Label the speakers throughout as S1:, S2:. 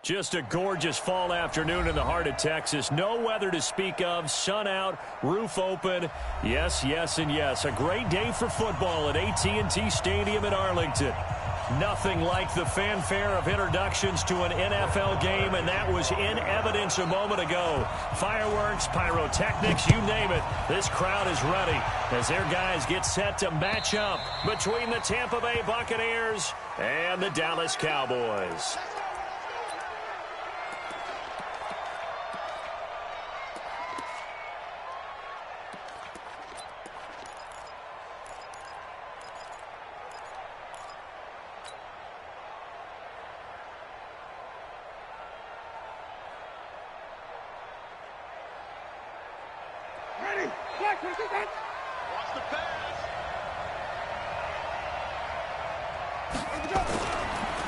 S1: Just a gorgeous fall afternoon in the heart of Texas. No weather to speak of. Sun out, roof open. Yes, yes, and yes. A great day for football at AT&T Stadium in Arlington. Nothing like the fanfare of introductions to an NFL game, and that was in evidence a moment ago. Fireworks, pyrotechnics, you name it. This crowd is ready as their guys get set to match up between the Tampa Bay Buccaneers and the Dallas Cowboys.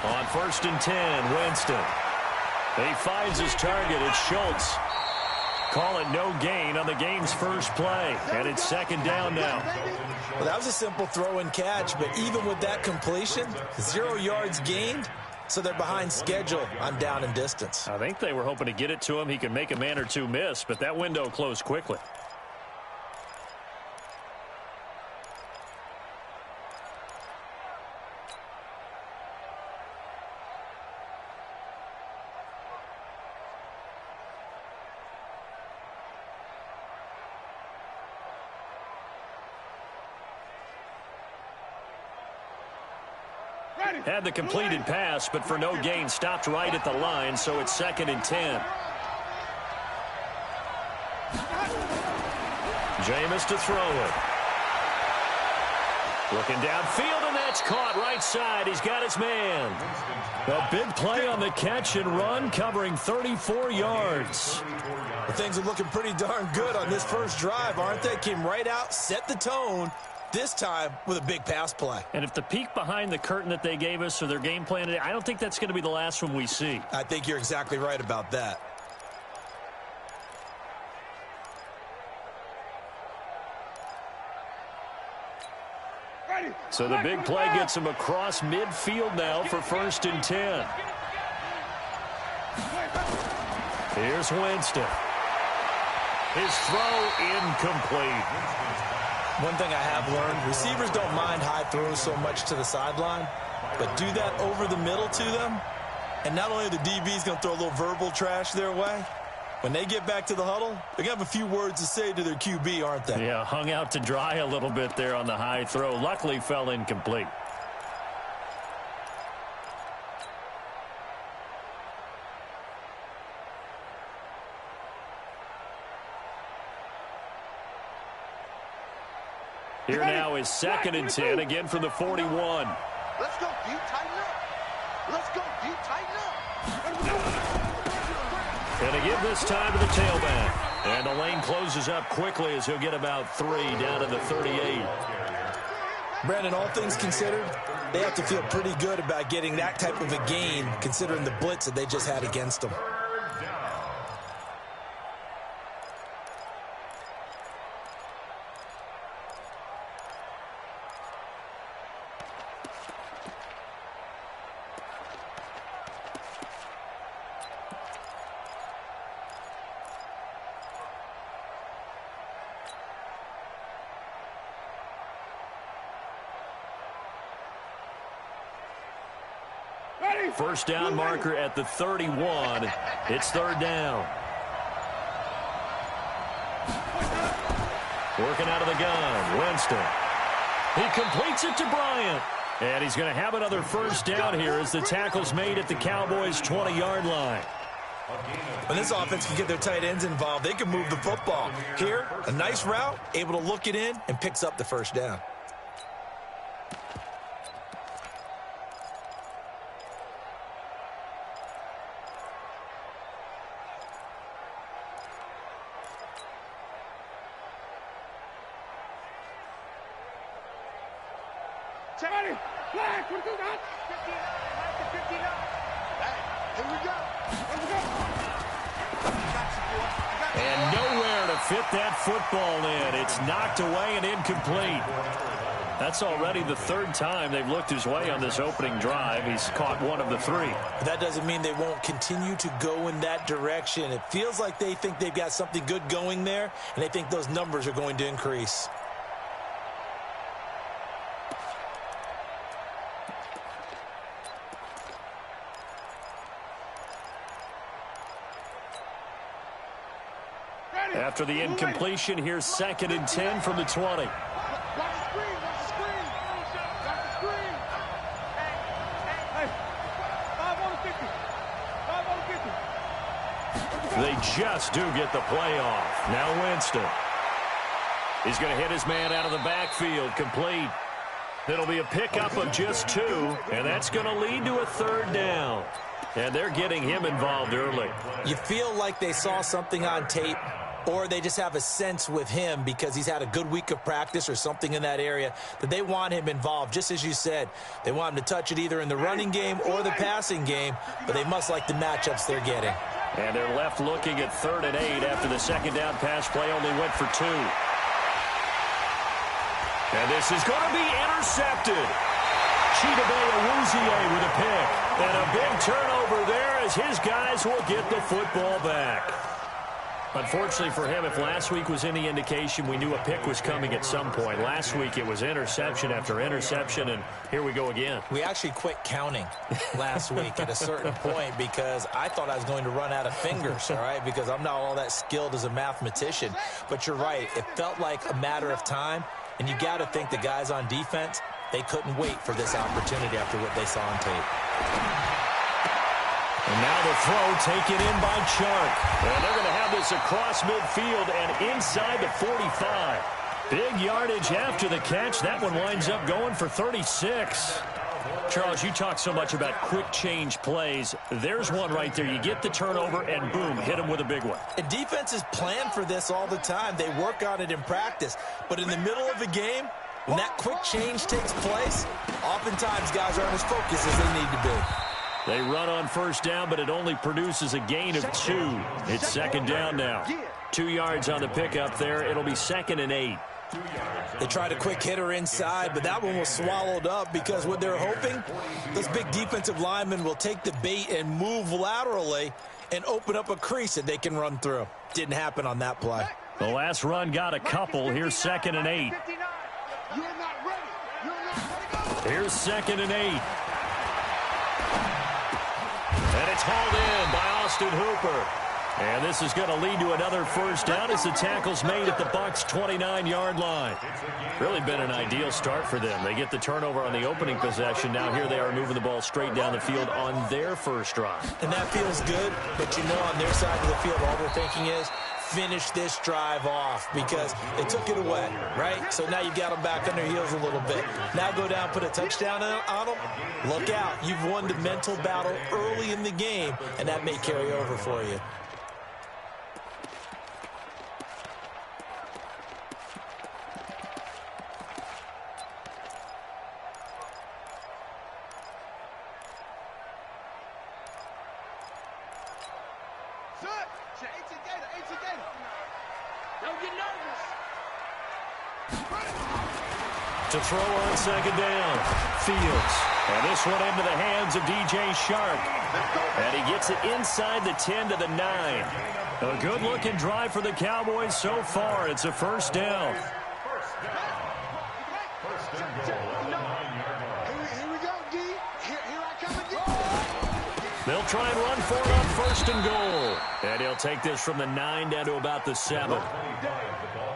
S1: On 1st and 10, Winston. He finds his target. It's Schultz. Call it no gain on the game's first play. And it's 2nd down now.
S2: Well, that was a simple throw and catch, but even with that completion, 0 yards gained, so they're behind schedule on down and distance.
S1: I think they were hoping to get it to him. He could make a man or two miss, but that window closed quickly. Had the completed pass, but for no gain, stopped right at the line, so it's 2nd and 10. Jameis to throw it. Looking downfield, and that's caught right side. He's got his man. A big play on the catch and run, covering 34 yards.
S2: Well, things are looking pretty darn good on this first drive, aren't they? Came right out, set the tone, this time with a big pass play.
S1: And if the peek behind the curtain that they gave us or their game plan today, I don't think that's going to be the last one we see.
S2: I think you're exactly right about that.
S1: So the big play gets him across midfield now for 1st and 10. Here's Winston. His throw incomplete.
S2: One thing I have learned, receivers don't mind high throws so much to the sideline, but do that over the middle to them, and not only are the DBs going to throw a little verbal trash their way, when they get back to the huddle, they're going to have a few words to say to their QB, aren't they?
S1: Yeah, hung out to dry a little bit there on the high throw. Luckily fell incomplete. Here now is 2nd and 10, again from the 41.
S3: Let's go, deep, tighten up. Let's go, deep, tighten up.
S1: And to give this time to the tailback. And the lane closes up quickly as he'll get about 3 down to the 38.
S2: Brandon, all things considered, they have to feel pretty good about getting that type of a gain, considering the blitz that they just had against them.
S1: First down marker at the 31. It's 3rd down. Working out of the gun, Winston. He completes it to Bryant. And he's going to have another first down here as the tackle's made at the Cowboys' 20-yard line.
S2: When this offense can get their tight ends involved, they can move the football. Here, a nice route, able to look it in, and picks up the first down.
S1: And nowhere to fit that football in. It's knocked away and incomplete. That's already the third time they've looked his way on this opening drive. He's caught one of the three.
S2: That doesn't mean they won't continue to go in that direction. It feels like they think they've got something good going there, and they think those numbers are going to increase.
S1: After the incompletion, here's 2nd and 10 from the 20. They just do get the play off. Now Winston. He's going to hit his man out of the backfield, complete. It'll be a pickup of just 2, and that's going to lead to a 3rd down. And they're getting him involved early.
S2: You feel like they saw something on tape, or they just have a sense with him because he's had a good week of practice or something in that area that they want him involved. Just as you said, they want him to touch it either in the running game or the passing game, but they must like the matchups they're getting.
S1: And they're left looking at 3rd and 8 after the 2nd down pass play only went for 2. And this is going to be intercepted. Chidobe Awuzie with a pick. And a big turnover there as his guys will get the football back. Unfortunately for him, if last week was any indication, we knew a pick was coming at some point. Last week it was interception after interception, and here we go again.
S2: We actually quit counting last week at a certain point because I thought I was going to run out of fingers, all right, because I'm not all that skilled as a mathematician. But you're right. It felt like a matter of time, and you got to think the guys on defense, they couldn't wait for this opportunity after what they saw on tape.
S1: And now the throw taken in by Chark. And they're going to have this across midfield and inside the 45. Big yardage after the catch. That one winds up going for 36. Charles, you talk so much about quick change plays. There's one right there. You get the turnover and boom, hit them with a big one.
S2: And defenses plan for this all the time. They work on it in practice. But in the middle of a game, when that quick change takes place, oftentimes guys aren't as focused as they need to be.
S1: They run on 1st down, but it only produces a gain of 2. It's 2nd down now. 2 yards on the pickup there. It'll be 2nd and 8.
S2: They tried a quick hitter inside, but that one was swallowed up because what they're hoping, those big defensive linemen will take the bait and move laterally and open up a crease that they can run through. Didn't happen on that play.
S1: The last run got a couple. Here's 2nd and 8. Here's 2nd and 8. And it's hauled in by Austin Hooper. And this is going to lead to another 1st down as the tackle's made at the Bucs' 29-yard line. Really been an ideal start for them. They get the turnover on the opening possession. Now here they are moving the ball straight down the field on their 1st drive.
S2: And that feels good, but you know on their side of the field all they're thinking is finish this drive off because they took it away, right? So now you've got them back on their heels a little bit. Now go down, put a touchdown on them. Look out. You've won the mental battle early in the game, and that may carry over for you.
S1: To throw on 2nd down, Fields. And this one into the hands of DJ Shark. And he gets it inside the 10 to the 9. A good-looking drive for the Cowboys so far. It's a 1st down.
S3: Here we go, D. Here I come again.
S1: They'll try and run for it on 1st and goal. And he'll take this from the 9 down to about the 7.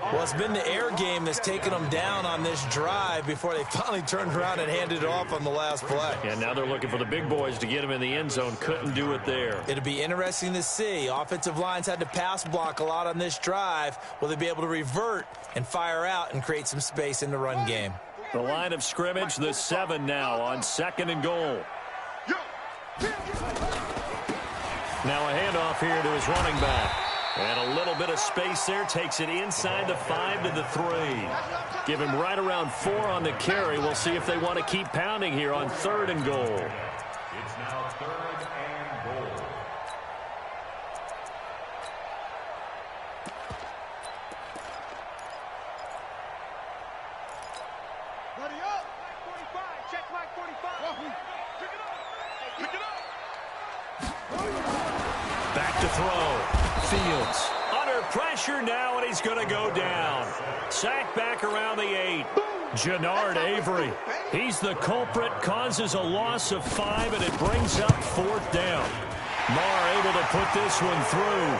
S2: Well, it's been the air game that's taken them down on this drive before they finally turned around and handed it off on the last play.
S1: And now they're looking for the big boys to get him in the end zone. Couldn't do it there.
S2: It'll be interesting to see. Offensive lines had to pass block a lot on this drive. Will they be able to revert and fire out and create some space in the run game?
S1: The line of scrimmage, the 7 now on 2nd and goal. Now a handoff here to his running back. And a little bit of space there. Takes it inside the 5 to the 3. Give him right around 4 on the carry. We'll see if they want to keep pounding here on 3rd and goal.
S4: It's now 3rd and goal.
S3: Buddy
S1: Back to throw. Fields under pressure now, and he's going to go down. Sacked back around the 8. Jannard Avery. He's the culprit, causes a loss of 5, and it brings up 4th down. Marr able to put this one through.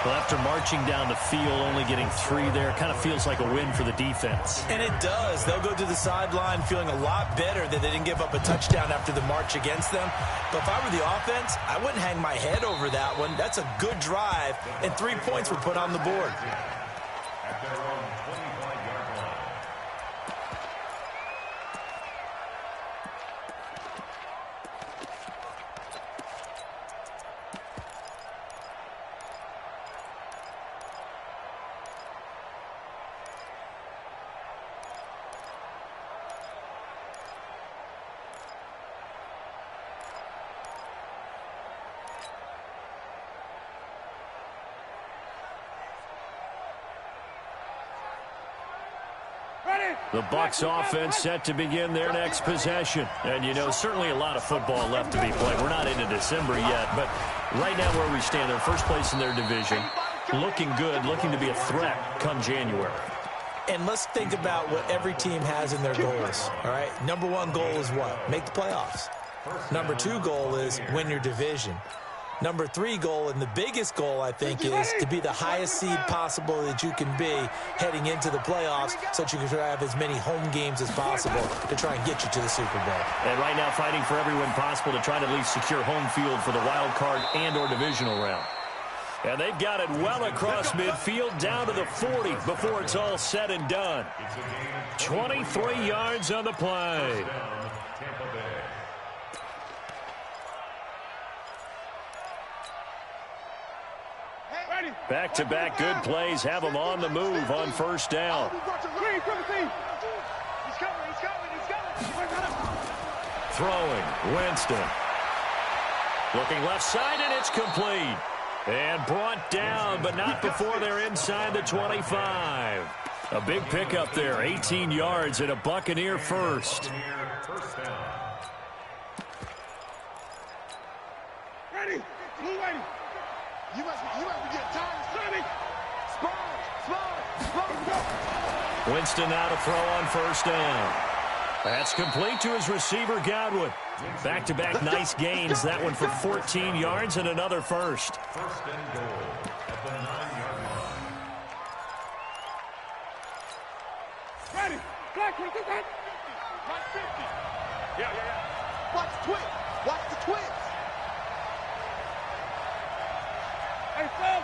S1: Well, after marching down the field, only getting 3 there, kind of feels like a win for the defense.
S2: And it does. They'll go to the sideline feeling a lot better that they didn't give up a touchdown after the march against them. But if I were the offense, I wouldn't hang my head over that one. That's a good drive, and 3 points were put on the board.
S4: At their own 25-yard line.
S1: The Bucs offense set to begin their next possession. And, you know, certainly a lot of football left to be played. We're not into December yet, but right now where we stand, they're first place in their division. Looking good, looking to be a threat come January.
S2: And let's think about what every team has in their goals, all right? Number 1 goal is what? Make the playoffs. Number 2 goal is win your division. Number 3 goal, and the biggest goal, I think, is to be the highest seed possible that you can be heading into the playoffs so that you can have as many home games as possible to try and get you to the Super Bowl.
S1: And right now fighting for every win possible to try to at least secure home field for the wild card and or divisional round. And they've got it well across midfield down to the 40 before it's all said and done. 23 yards on the play. Back-to-back good plays have them on the move on first down. Throwing, Winston. Looking left side, and it's complete. And brought down, but not before they're inside the 25. A big pickup there, 18 yards and a Buccaneer first.
S3: Ready? Blue ready. You must be getting tired.
S1: Winston now to throw on first down. That's complete to his receiver, Godwin. Back-to-back nice gains. That one for 14 yards and another first.
S4: First and goal at the 9-yard line.
S3: Ready. Black, what is that? 50. Yeah. Watch the twins. Watch the twins. Hey, stop.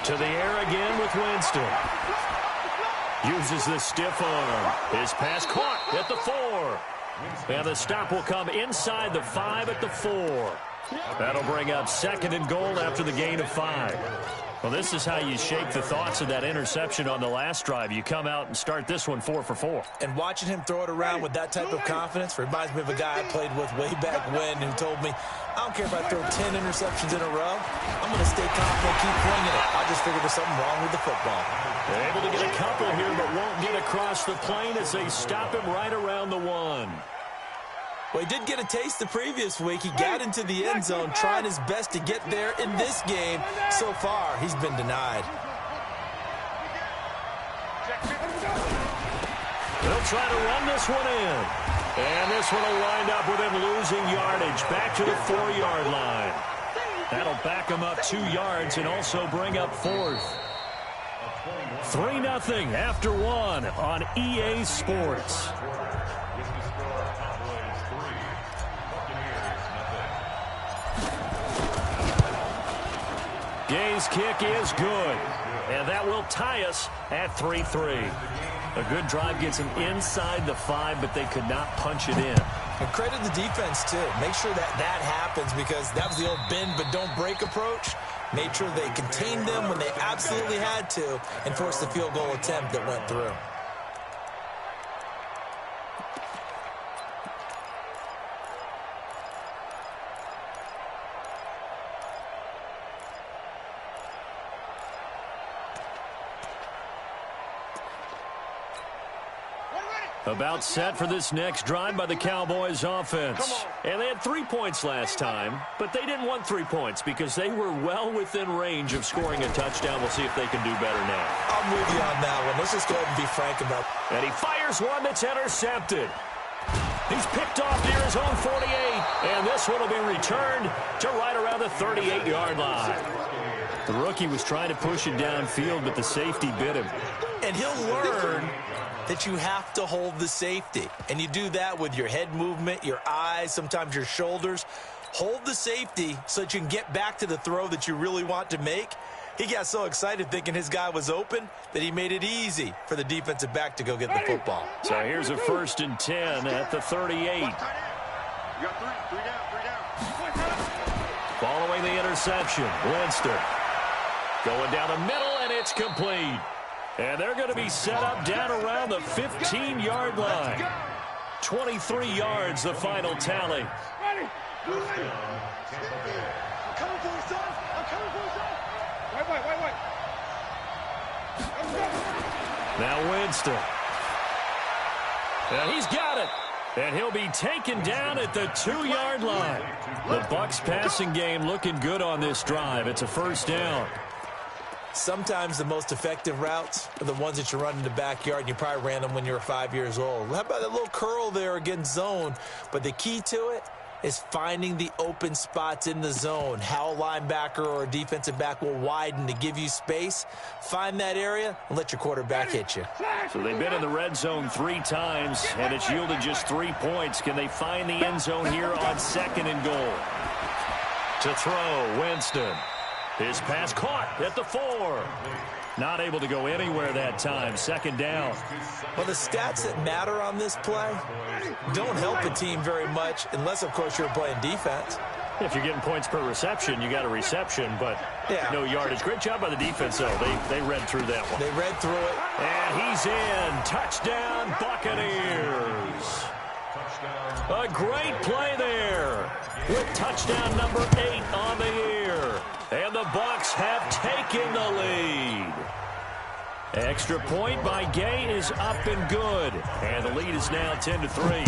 S1: To the air again with Winston. Uses the stiff arm. His pass caught at the 4. And the stop will come inside the 5 at the 4. That'll bring up 2nd and goal after the gain of 5. Well, this is how you shake the thoughts of that interception on the last drive. You come out and start this one 4 for 4.
S2: And watching him throw it around with that type of confidence reminds me of a guy I played with way back when who told me, I don't care if I throw 10 interceptions in a row. I'm going to stay confident, keep flinging it. I just figured there's something wrong with the football.
S1: They're able to get a couple here, but won't get across the plane as they stop him right around the 1.
S2: Well, he did get a taste the previous week. He got into the end zone trying his best to get there in this game. So far, he's been denied.
S1: They'll try to run this one in. And this one will wind up with him losing yardage back to the 4-yard line. That'll back him up 2 yards and also bring up 4th. 3-0 after 1 on EA Sports. Gay's kick is good, and that will tie us at 3-3. A good drive gets them inside the 5, but they could not punch it in.
S2: And credit the defense, too. Make sure that happens because that was the old bend but don't break approach. Made sure they contained them when they absolutely had to and forced the field goal attempt that went through.
S1: About set for this next drive by the Cowboys offense. And they had 3 points last time, but they didn't want 3 points because they were well within range of scoring a touchdown. We'll see if they can do better now.
S2: I'm with you on that one. Let's just go ahead and be frank about it.
S1: And he fires one that's intercepted. He's picked off near his own 48, and this one will be returned to right around the 38-yard line. The rookie was trying to push it downfield, but the safety bit him.
S2: And he'll learn that you have to hold the safety. And you do that with your head movement, your eyes, sometimes your shoulders. Hold the safety so that you can get back to the throw that you really want to make. He got so excited thinking his guy was open that he made it easy for the defensive back to go get the football.
S1: So here's a 1st and 10 at the 38.
S3: You got three down.
S1: Following the interception, Winston going down the middle, and it's complete. And they're going to be set up down around the 15-yard line. 23 yards, the final tally.
S3: Ready? I'm coming for you, son. I'm coming for you, son. Wait.
S1: Now Winston. And he's got it. And he'll be taken down at the 2-yard line. The Bucs passing game looking good on this drive. It's a 1st down.
S2: Sometimes the most effective routes are the ones that you run in the backyard, and you probably ran them when you were 5 years old. How about that little curl there against zone? But the key to it is finding the open spots in the zone. How a linebacker or a defensive back will widen to give you space. Find that area and let your quarterback hit you.
S1: So they've been in the red zone 3 times, and it's yielded just 3 points. Can they find the end zone here on 2nd and goal? To throw, Winston. His pass caught at the 4. Not able to go anywhere that time. 2nd down.
S2: Well, the stats that matter on this play don't help a team very much unless, of course, you're playing defense.
S1: If you're getting points per reception, you got a reception, but no yardage. Great job by the defense, though. They read through that one.
S2: They read through it.
S1: And he's in. Touchdown, Buccaneers. A great play there with touchdown number 8 on the year. And the Bucs have taken the lead. Extra point by Gay is up and good. And the lead is now 10-3.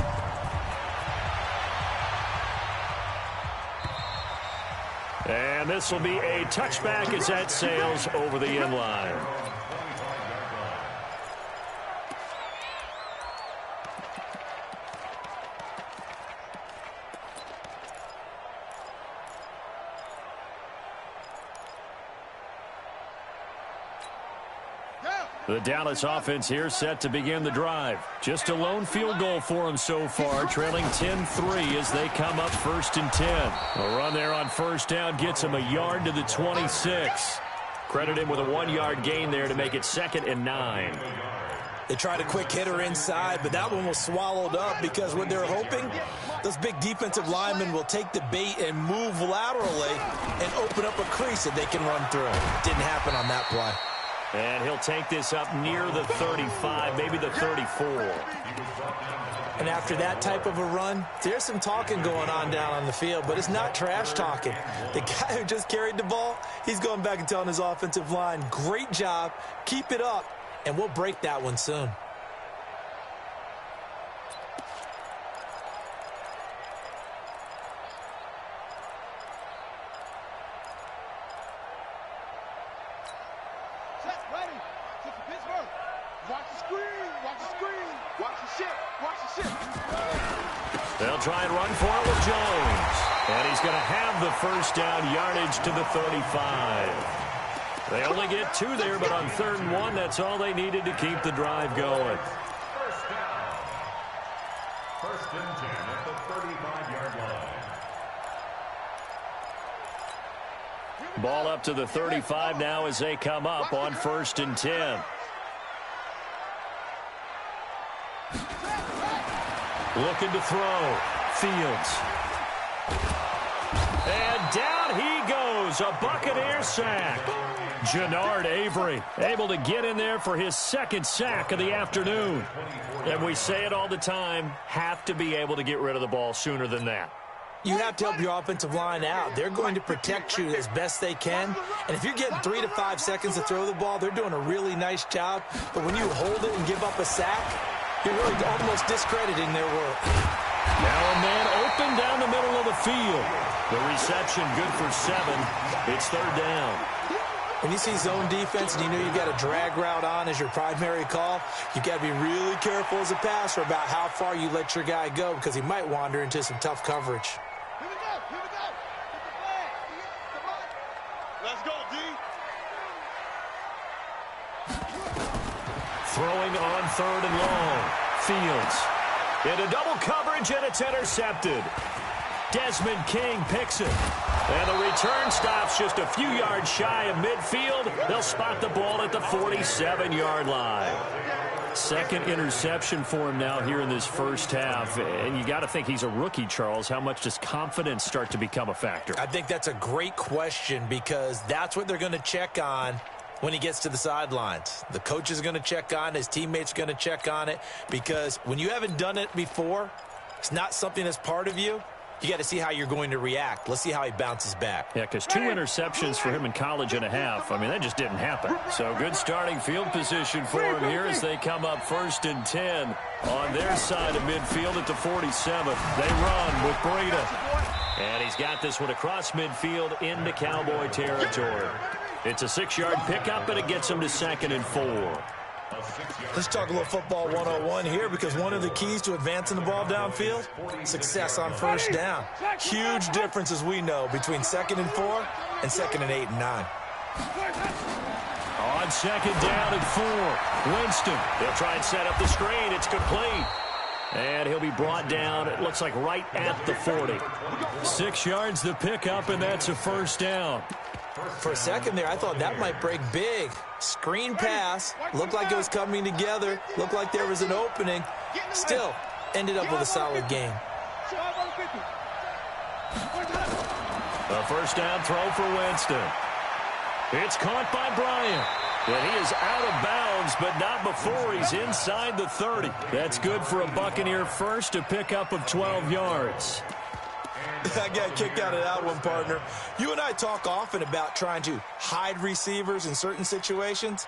S1: And this will be a touchback as that sails over the end line. The Dallas offense here set to begin the drive. Just a lone field goal for them so far, trailing 10-3 as they come up 1st and 10. A run there on 1st down gets him a yard to the 26. Credit him with a 1-yard gain there to make it 2nd and 9.
S2: They tried a quick hitter inside, but that one was swallowed up because what they're hoping, those big defensive linemen will take the bait and move laterally and open up a crease that they can run through. Didn't happen on that play.
S1: And he'll take this up near the 35, maybe the 34.
S2: And after that type of a run, there's some talking going on down on the field, but it's not trash talking. The guy who just carried the ball, he's going back and telling his offensive line, great job, keep it up, and we'll break that one soon.
S1: They'll try and run for it with Jones. And he's going to have the 1st down yardage to the 35. They only get 2 there, but on 3rd and 1, that's all they needed to keep the drive going.
S4: 1st down. 1st and 10 at the 35-yard line.
S1: Ball up to the 35 now as they come up on 1st and 10. Looking to throw. Fields. And down he goes. A Buccaneer sack. Jannard Avery able to get in there for his 2nd sack of the afternoon. And we say it all the time, have to be able to get rid of the ball sooner than that.
S2: You have to help your offensive line out. They're going to protect you as best they can. And if you're getting 3 to 5 seconds to throw the ball, they're doing a really nice job. But when you hold it and give up a sack, You're really almost discrediting their work.
S1: Now a man open down the middle of the field. The reception good for 7. It's third down.
S2: When you see zone defense and you know you've got a drag route on as your primary call, you've got to be really careful as a passer about how far you let your guy go because he might wander into some tough coverage.
S3: Here we go. Get the flag. Come on. Let's go, D.
S1: Throwing on third and long. Fields. Into double coverage, and it's intercepted. Desmond King picks it. And the return stops just a few yards shy of midfield. They'll spot the ball at the 47-yard line. Second interception for him now here in this first half. And you got to think he's a rookie, Charles. How much does confidence start to become a factor?
S2: I think that's a great question because that's what they're going to check on when he gets to the sidelines. The coach is going to check on it. His teammates are going to check on it because when you haven't done it before, it's not something that's part of you. You got to see how you're going to react. Let's see how he bounces back.
S1: Yeah, because 2 interceptions for him in college and a half. I mean, that just didn't happen. So good starting field position for him here as they come up 1st and 10 on their side of midfield at the 47. They run with Breida. And he's got this one across midfield into Cowboy territory. It's a 6-yard pickup, and it gets him to 2nd and 4.
S2: Let's talk a little football 101 here because one of the keys to advancing the ball downfield, success on first down. Huge difference, as we know, between 2nd and 4 and 2nd and 8 and 9.
S1: On 2nd down and 4, Winston. He'll try and set up the screen. It's complete. And he'll be brought down, it looks like right at the 40. 6 yards the pickup, and that's a first down.
S2: For a second there, I thought that might break big. Screen pass, looked like it was coming together, looked like there was an opening. Still, ended up with a solid game.
S1: A first down throw for Winston. It's caught by Bryant. And he is out of bounds, but not before he's inside the 30. That's good for a Buccaneer first, a pickup of 12 yards.
S2: I got kicked out of that one, partner. You and I talk often about trying to hide receivers in certain situations,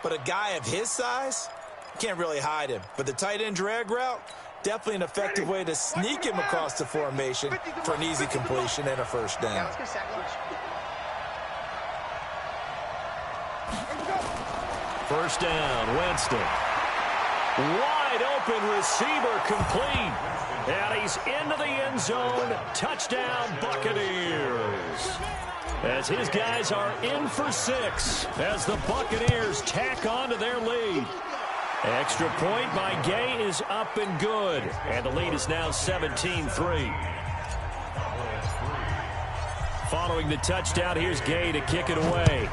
S2: but a guy of his size can't really hide him. But the tight end drag route, definitely an effective way to sneak him across the formation for an easy completion and a first down.
S1: First down, Winston. Wide open receiver complete. And he's into the end zone. Touchdown, Buccaneers. As his guys are in for 6 as the Buccaneers tack on to their lead. Extra point by Gay is up and good. And the lead is now 17-3. Following the touchdown, here's Gay to kick it away.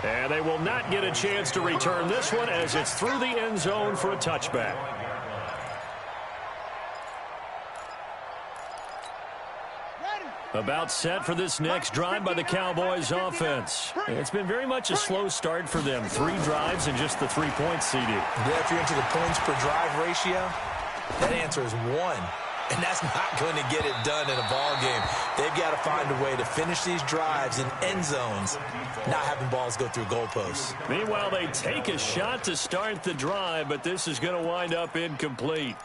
S1: And they will not get a chance to return this one as it's through the end zone for a touchback. About set for this next drive by the Cowboys offense. It's been very much a slow start for them. 3 drives and just the 3 points, CD.
S2: Yeah, if you're into the points per drive ratio, that answer is 1. And that's not going to get it done in a ball game. They've got to find a way to finish these drives in end zones, not having balls go through goalposts.
S1: Meanwhile, they take a shot to start the drive, but this is going to wind up incomplete.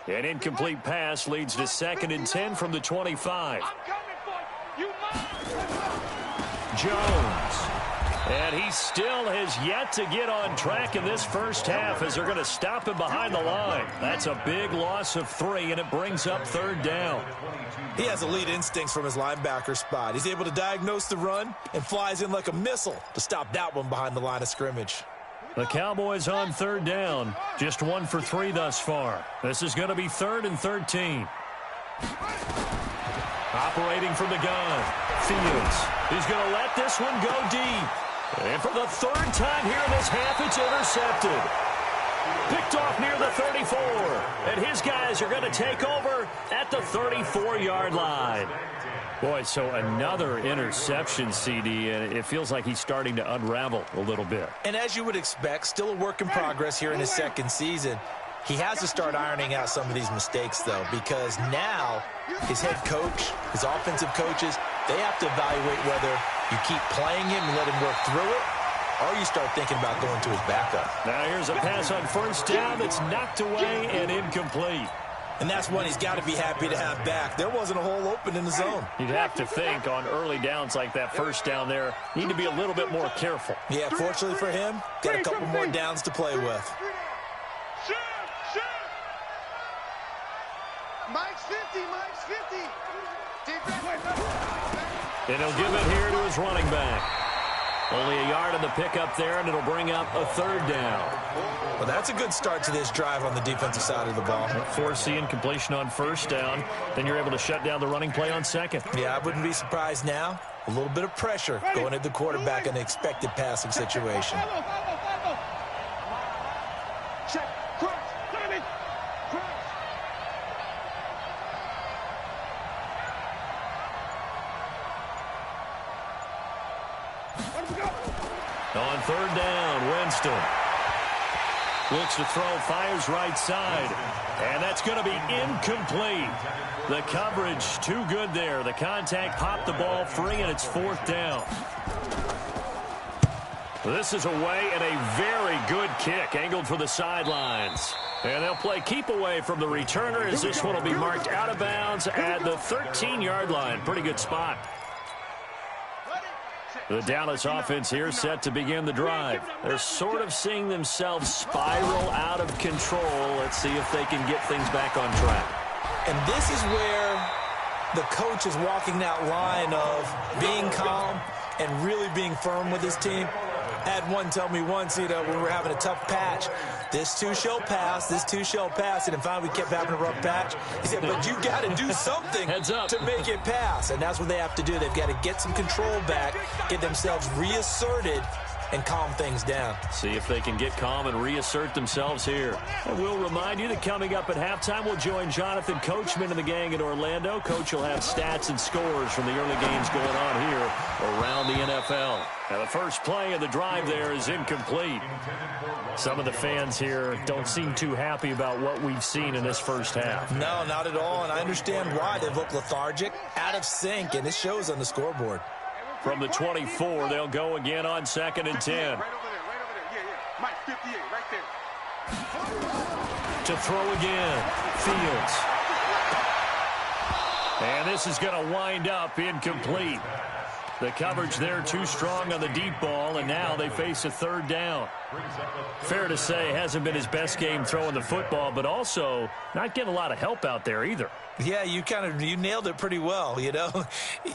S1: An incomplete pass leads to 2nd and 10 from the 25. Jones. And he still has yet to get on track in this first half as they're going to stop him behind the line. That's a big loss of 3, and it brings up 3rd down.
S2: He has elite instincts from his linebacker spot. He's able to diagnose the run and flies in like a missile to stop that one behind the line of scrimmage.
S1: The Cowboys on 3rd down. Just 1 for 3 thus far. This is going to be 3rd and 13. Operating from the gun. Fields. He's going to let this one go deep. And for the 3rd time here in this half, it's intercepted. Picked off near the 34. And his guys are going to take over at the 34-yard line. Boy, so another interception, CD, and it feels like he's starting to unravel a little bit.
S2: And as you would expect, still a work in progress here in his 2nd season. He has to start ironing out some of these mistakes, though, because now his head coach, his offensive coaches, they have to evaluate whether you keep playing him and let him work through it, or you start thinking about going to his backup.
S1: Now here's a pass on first down that's knocked away and incomplete.
S2: And that's one he's got to be happy to have back. There wasn't a hole open in the zone.
S1: You'd have to think on early downs like that first down there, need to be a little bit more careful.
S2: Yeah, fortunately for him, got a couple more downs to play with.
S3: Mike's 50, Mike's 50.
S1: And he'll give it here to his running back. Only a yard on the pickup there, and it'll bring up a third down.
S2: Well, that's a good start to this drive on the defensive side of the ball.
S1: Force the incompletion on first down. Then you're able to shut down the running play on second.
S2: Yeah, I wouldn't be surprised now. A little bit of pressure going at the quarterback in an expected passing situation.
S3: Check, cross, timing, cross.
S1: On third down, Winston looks to throw, fires right side, and that's going to be incomplete. The coverage too good there. The contact popped the ball free, and it's fourth down. This is away, and a very good kick angled for the sidelines. And they'll play keep away from the returner as this one will be marked out of bounds at the 13-yard line. Pretty good spot. The Dallas offense here set to begin the drive. They're sort of seeing themselves spiral out of control. Let's see if they can get things back on track.
S2: And this is where the coach is walking that line of being calm and really being firm with his team. I had one tell me once, we were having a tough patch. This too shall pass, this too shall pass. And finally, we kept having a rough patch. He said, but you got to do something to make it pass. And that's what they have to do. They've got to get some control back, get themselves reasserted, and calm things down.
S1: See if they can get calm and reassert themselves here. And we'll remind you that coming up at halftime, we'll join Jonathan Coachman and the gang in Orlando. Coach will have stats and scores from the early games going on here around the NFL. Now, the first play of the drive there is incomplete. Some of the fans here don't seem too happy about what we've seen in this first half.
S2: No, not at all, and I understand why. They've looked lethargic, out of sync, and it shows on the scoreboard.
S1: From the 24, they'll go again on second and 10.
S3: Right over there. Yeah. Mike, 58, right there.
S1: To throw again, Fields. And this is going to wind up incomplete. The coverage there too strong on the deep ball, and now they face a third down. Fair to say, hasn't been his best game throwing the football, but also not getting a lot of help out there either.
S2: Yeah, you nailed it pretty well,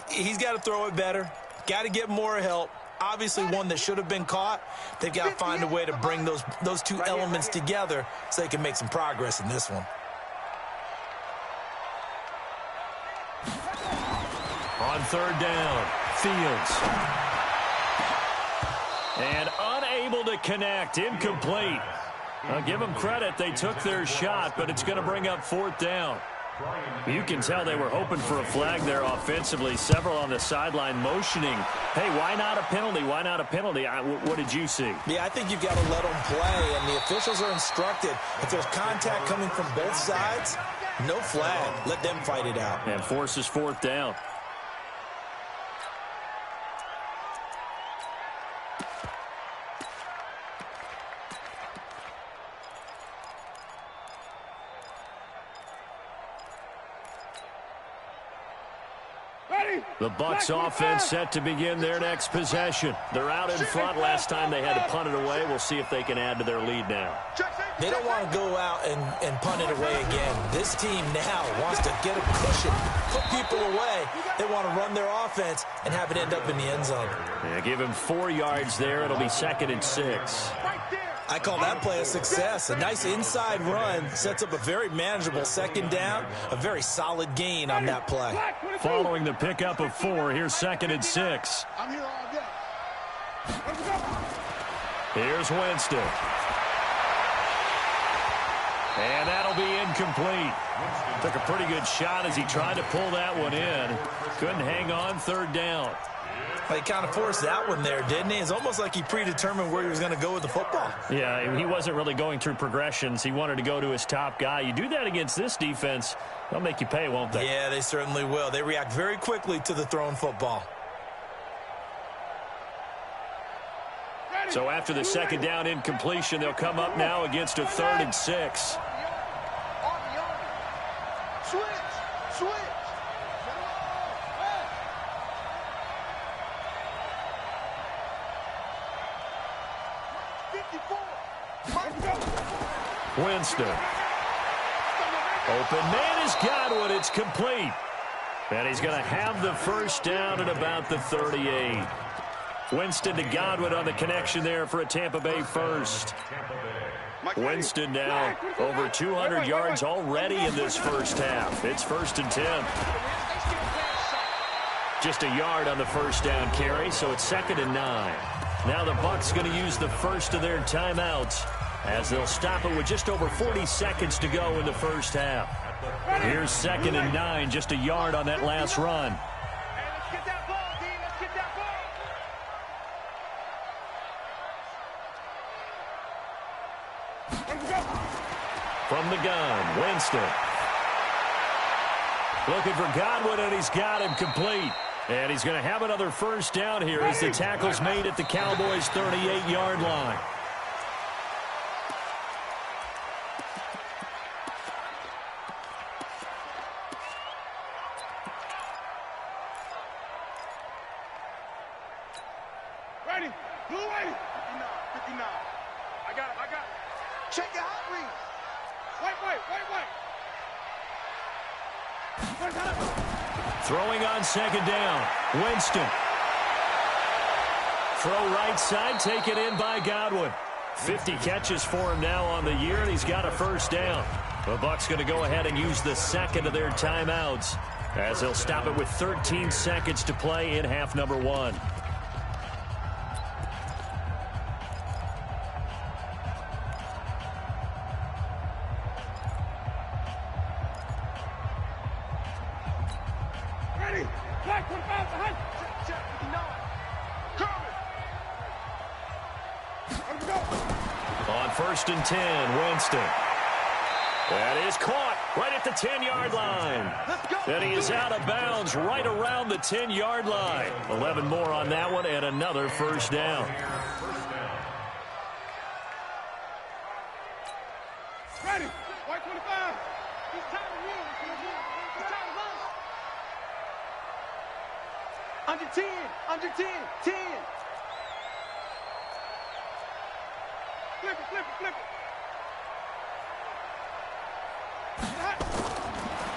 S2: He's got to throw it better, got to get more help. Obviously one that should have been caught. They've got to find a way to bring those two elements together so they can make some progress in this one.
S1: On third down, Fields. And unable to connect, incomplete. I'll give them credit. They took their shot, but it's going to bring up fourth down. You can tell they were hoping for a flag there offensively. Several on the sideline motioning. Hey, why not a penalty? Why not a penalty? What did you see?
S2: Yeah, I think you've got to let them play, and the officials are instructed. If there's contact coming from both sides, no flag. Let them fight it out.
S1: And forces fourth down. The Bucs offense set to begin their next possession. They're out in front. Last time they had to punt it away. We'll see if they can add to their lead now.
S2: They don't want to go out and punt it away again. This team now wants to get a cushion, put people away. They want to run their offense and have it end up in the end zone.
S1: Yeah, give him 4 yards there. It'll be 2nd and 6.
S2: I call that play a success. A nice inside run sets up a very manageable second down, a very solid gain on that play.
S1: Following the pickup of 4, here's 2nd and 6.
S3: I'm here all day.
S1: Here's Winston. And that'll be incomplete. Took a pretty good shot as he tried to pull that one in. Couldn't hang on, third down.
S2: He kind of forced that one there, didn't he? It's almost like he predetermined where he was going to go with the football.
S1: Yeah, he wasn't really going through progressions. He wanted to go to his top guy. You do that against this defense, they'll make you pay, won't they?
S2: Yeah, they certainly will. They react very quickly to the thrown football.
S1: So after the second down incompletion, they'll come up now against a 3rd and 6.
S3: Switch.
S1: Winston. Open man is Godwin. It's complete. And he's going to have the first down at about the 38. Winston to Godwin on the connection there for a Tampa Bay first. Winston now over 200 yards already in this first half. It's 1st and 10. Just a yard on the first down carry, so it's 2nd and 9. Now the Bucs going to use the first of their timeouts as they'll stop it with just over 40 seconds to go in the first half. Here's 2nd and 9, just a yard on that last run. From the gun, Winston. Looking for Godwin, and he's got him complete. And he's going to have another first down here as the tackle's made at the Cowboys' 38-yard line.
S3: Ready. Blue ready. 59. I got it. Check your hot read. Wait.
S1: Throwing on second down. Winston. Throw right side, taken in by Godwin. 50 catches for him now on the year, and he's got a first down. The Bucs going to go ahead and use the second of their timeouts as they'll stop it with 13 seconds to play in half number 1. On 1st and 10, Winston. That is caught right at the 10-yard line. And he is out of bounds right around the 10-yard line. 11 more on that one and another first down.
S3: Ready. White 25. It's time to win. It's time to run. Under 10. 10. Flip it.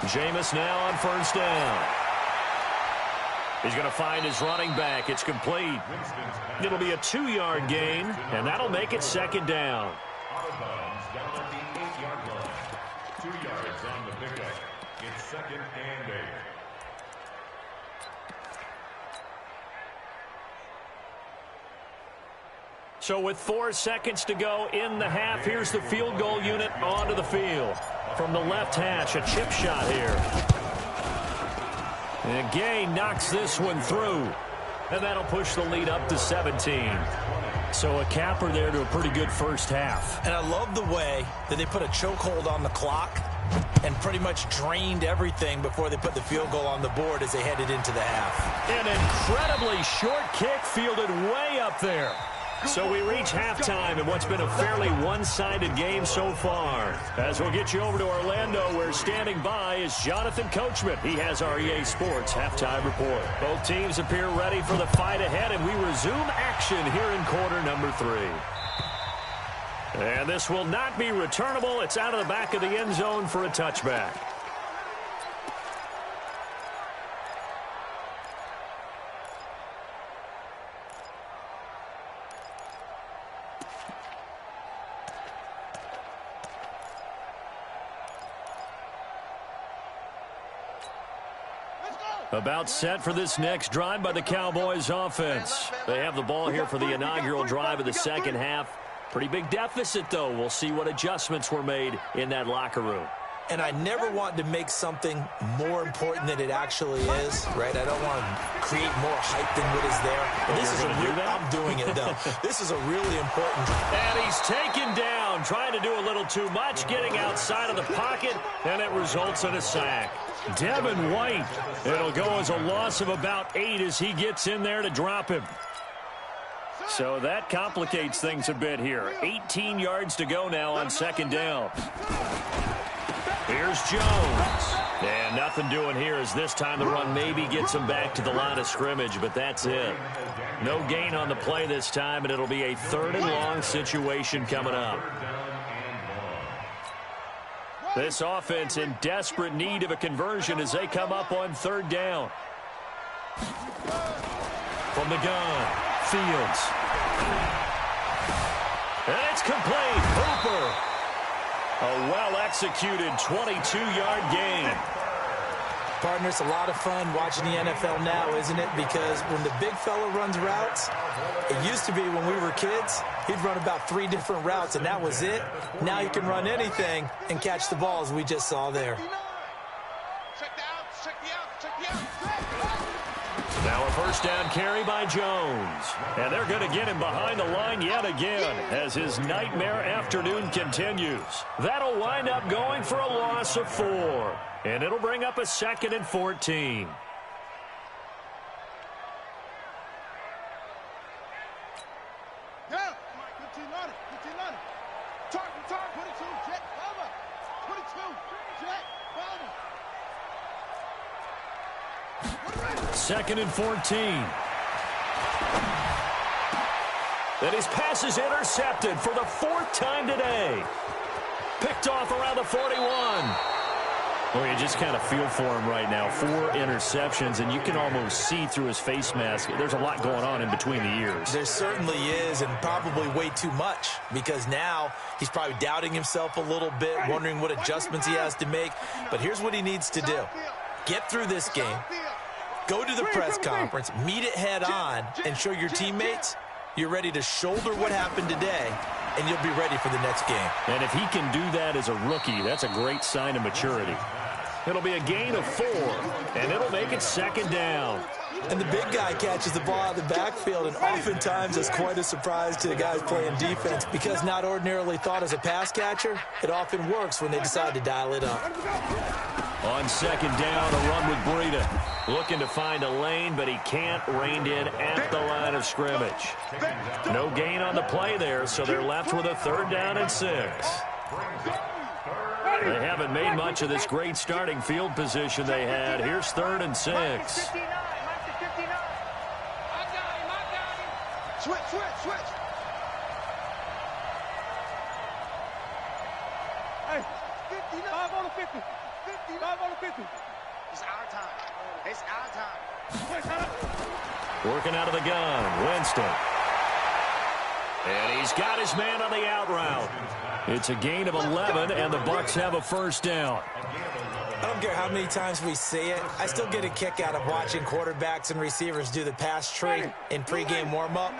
S1: Jameis now on first down. He's going to find his running back. It's complete. It'll be a 2-yard gain, and that'll make it second down.
S4: Out of bounds down at the 8-yard line. 2 yards on the pickup. It's 2nd and 8.
S1: So with 4 seconds to go in the half, here's the field goal unit onto the field. From the left hash, a chip shot here. And Gay knocks this one through. And that'll push the lead up to 17. So a capper there to a pretty good first half.
S2: And I love the way that they put a chokehold on the clock and pretty much drained everything before they put the field goal on the board as they headed into the half.
S1: An incredibly short kick fielded way up there. So we reach halftime in what's been a fairly one-sided game so far. As we'll get you over to Orlando, where standing by is Jonathan Coachman. He has our EA Sports halftime report. Both teams appear ready for the fight ahead, and we resume action here in quarter number 3. And this will not be returnable. It's out of the back of the end zone for a touchback. About set for this next drive by the Cowboys offense. They have the ball here for the inaugural drive of the second half. Pretty big deficit, though. We'll see what adjustments were made in that locker room.
S2: And I never want to make something more important than it actually is, right? I don't want to create more hype than what is there. But this is I'm doing it, though. This is a really important.
S1: And he's taken down, trying to do a little too much, getting outside of the pocket, and it results in a sack. Devin White, it'll go as a loss of about 8 as he gets in there to drop him. So that complicates things a bit here. 18 yards to go now on second down. Here's Jones. And nothing doing here as this time the run maybe gets him back to the line of scrimmage, but that's it. No gain on the play this time, and it'll be a 3rd and long situation coming up. This offense in desperate need of a conversion as they come up on 3rd down. From the gun, Fields. And it's complete. Hooper. A well-executed 22-yard gain.
S2: Partner, it's a lot of fun watching the NFL now, isn't it? Because when the big fella runs routes, it used to be when we were kids, he'd run about 3 different routes, and that was it. Now he can run anything and catch the ball, as we just saw there.
S1: Now a 1st down carry by Jones. And they're going to get him behind the line yet again as his nightmare afternoon continues. That'll wind up going for a loss of 4. And it'll bring up a 2nd and 14. Second and 14. And his pass is intercepted for the 4th time today. Picked off around the 41. Well, you just kind of feel for him right now. 4 interceptions, and you can almost see through his face mask. There's a lot going on in between the ears.
S2: There certainly is, and probably way too much, because now he's probably doubting himself a little bit, wondering what adjustments he has to make. But here's what he needs to do. Get through this game. Go to the press conference, meet it head on, and show your teammates you're ready to shoulder what happened today, and you'll be ready for the next game.
S1: And if he can do that as a rookie, that's a great sign of maturity. It'll be a gain of 4, and it'll make it 2nd down.
S2: And the big guy catches the ball out of the backfield, and oftentimes it's quite a surprise to the guys playing defense because not ordinarily thought as a pass catcher, it often works when they decide to dial it up.
S1: On 2nd down, a run with Breida. Looking to find a lane, but he can't rein in at the line of scrimmage. No gain on the play there, so they're left with a 3rd down and 6. They haven't made much of this great starting field position they had. Here's 3rd and 6.
S3: Switch. Hey, 55 on the 50. 55 on the 50. It's our time. It's our time.
S1: Working out of the gun, Winston. And he's got his man on the out route. It's a gain of 11, and the Bucs have a 1st down.
S2: I don't care how many times we see it. I still get a kick out of watching quarterbacks and receivers do the pass tree in pregame warm-up.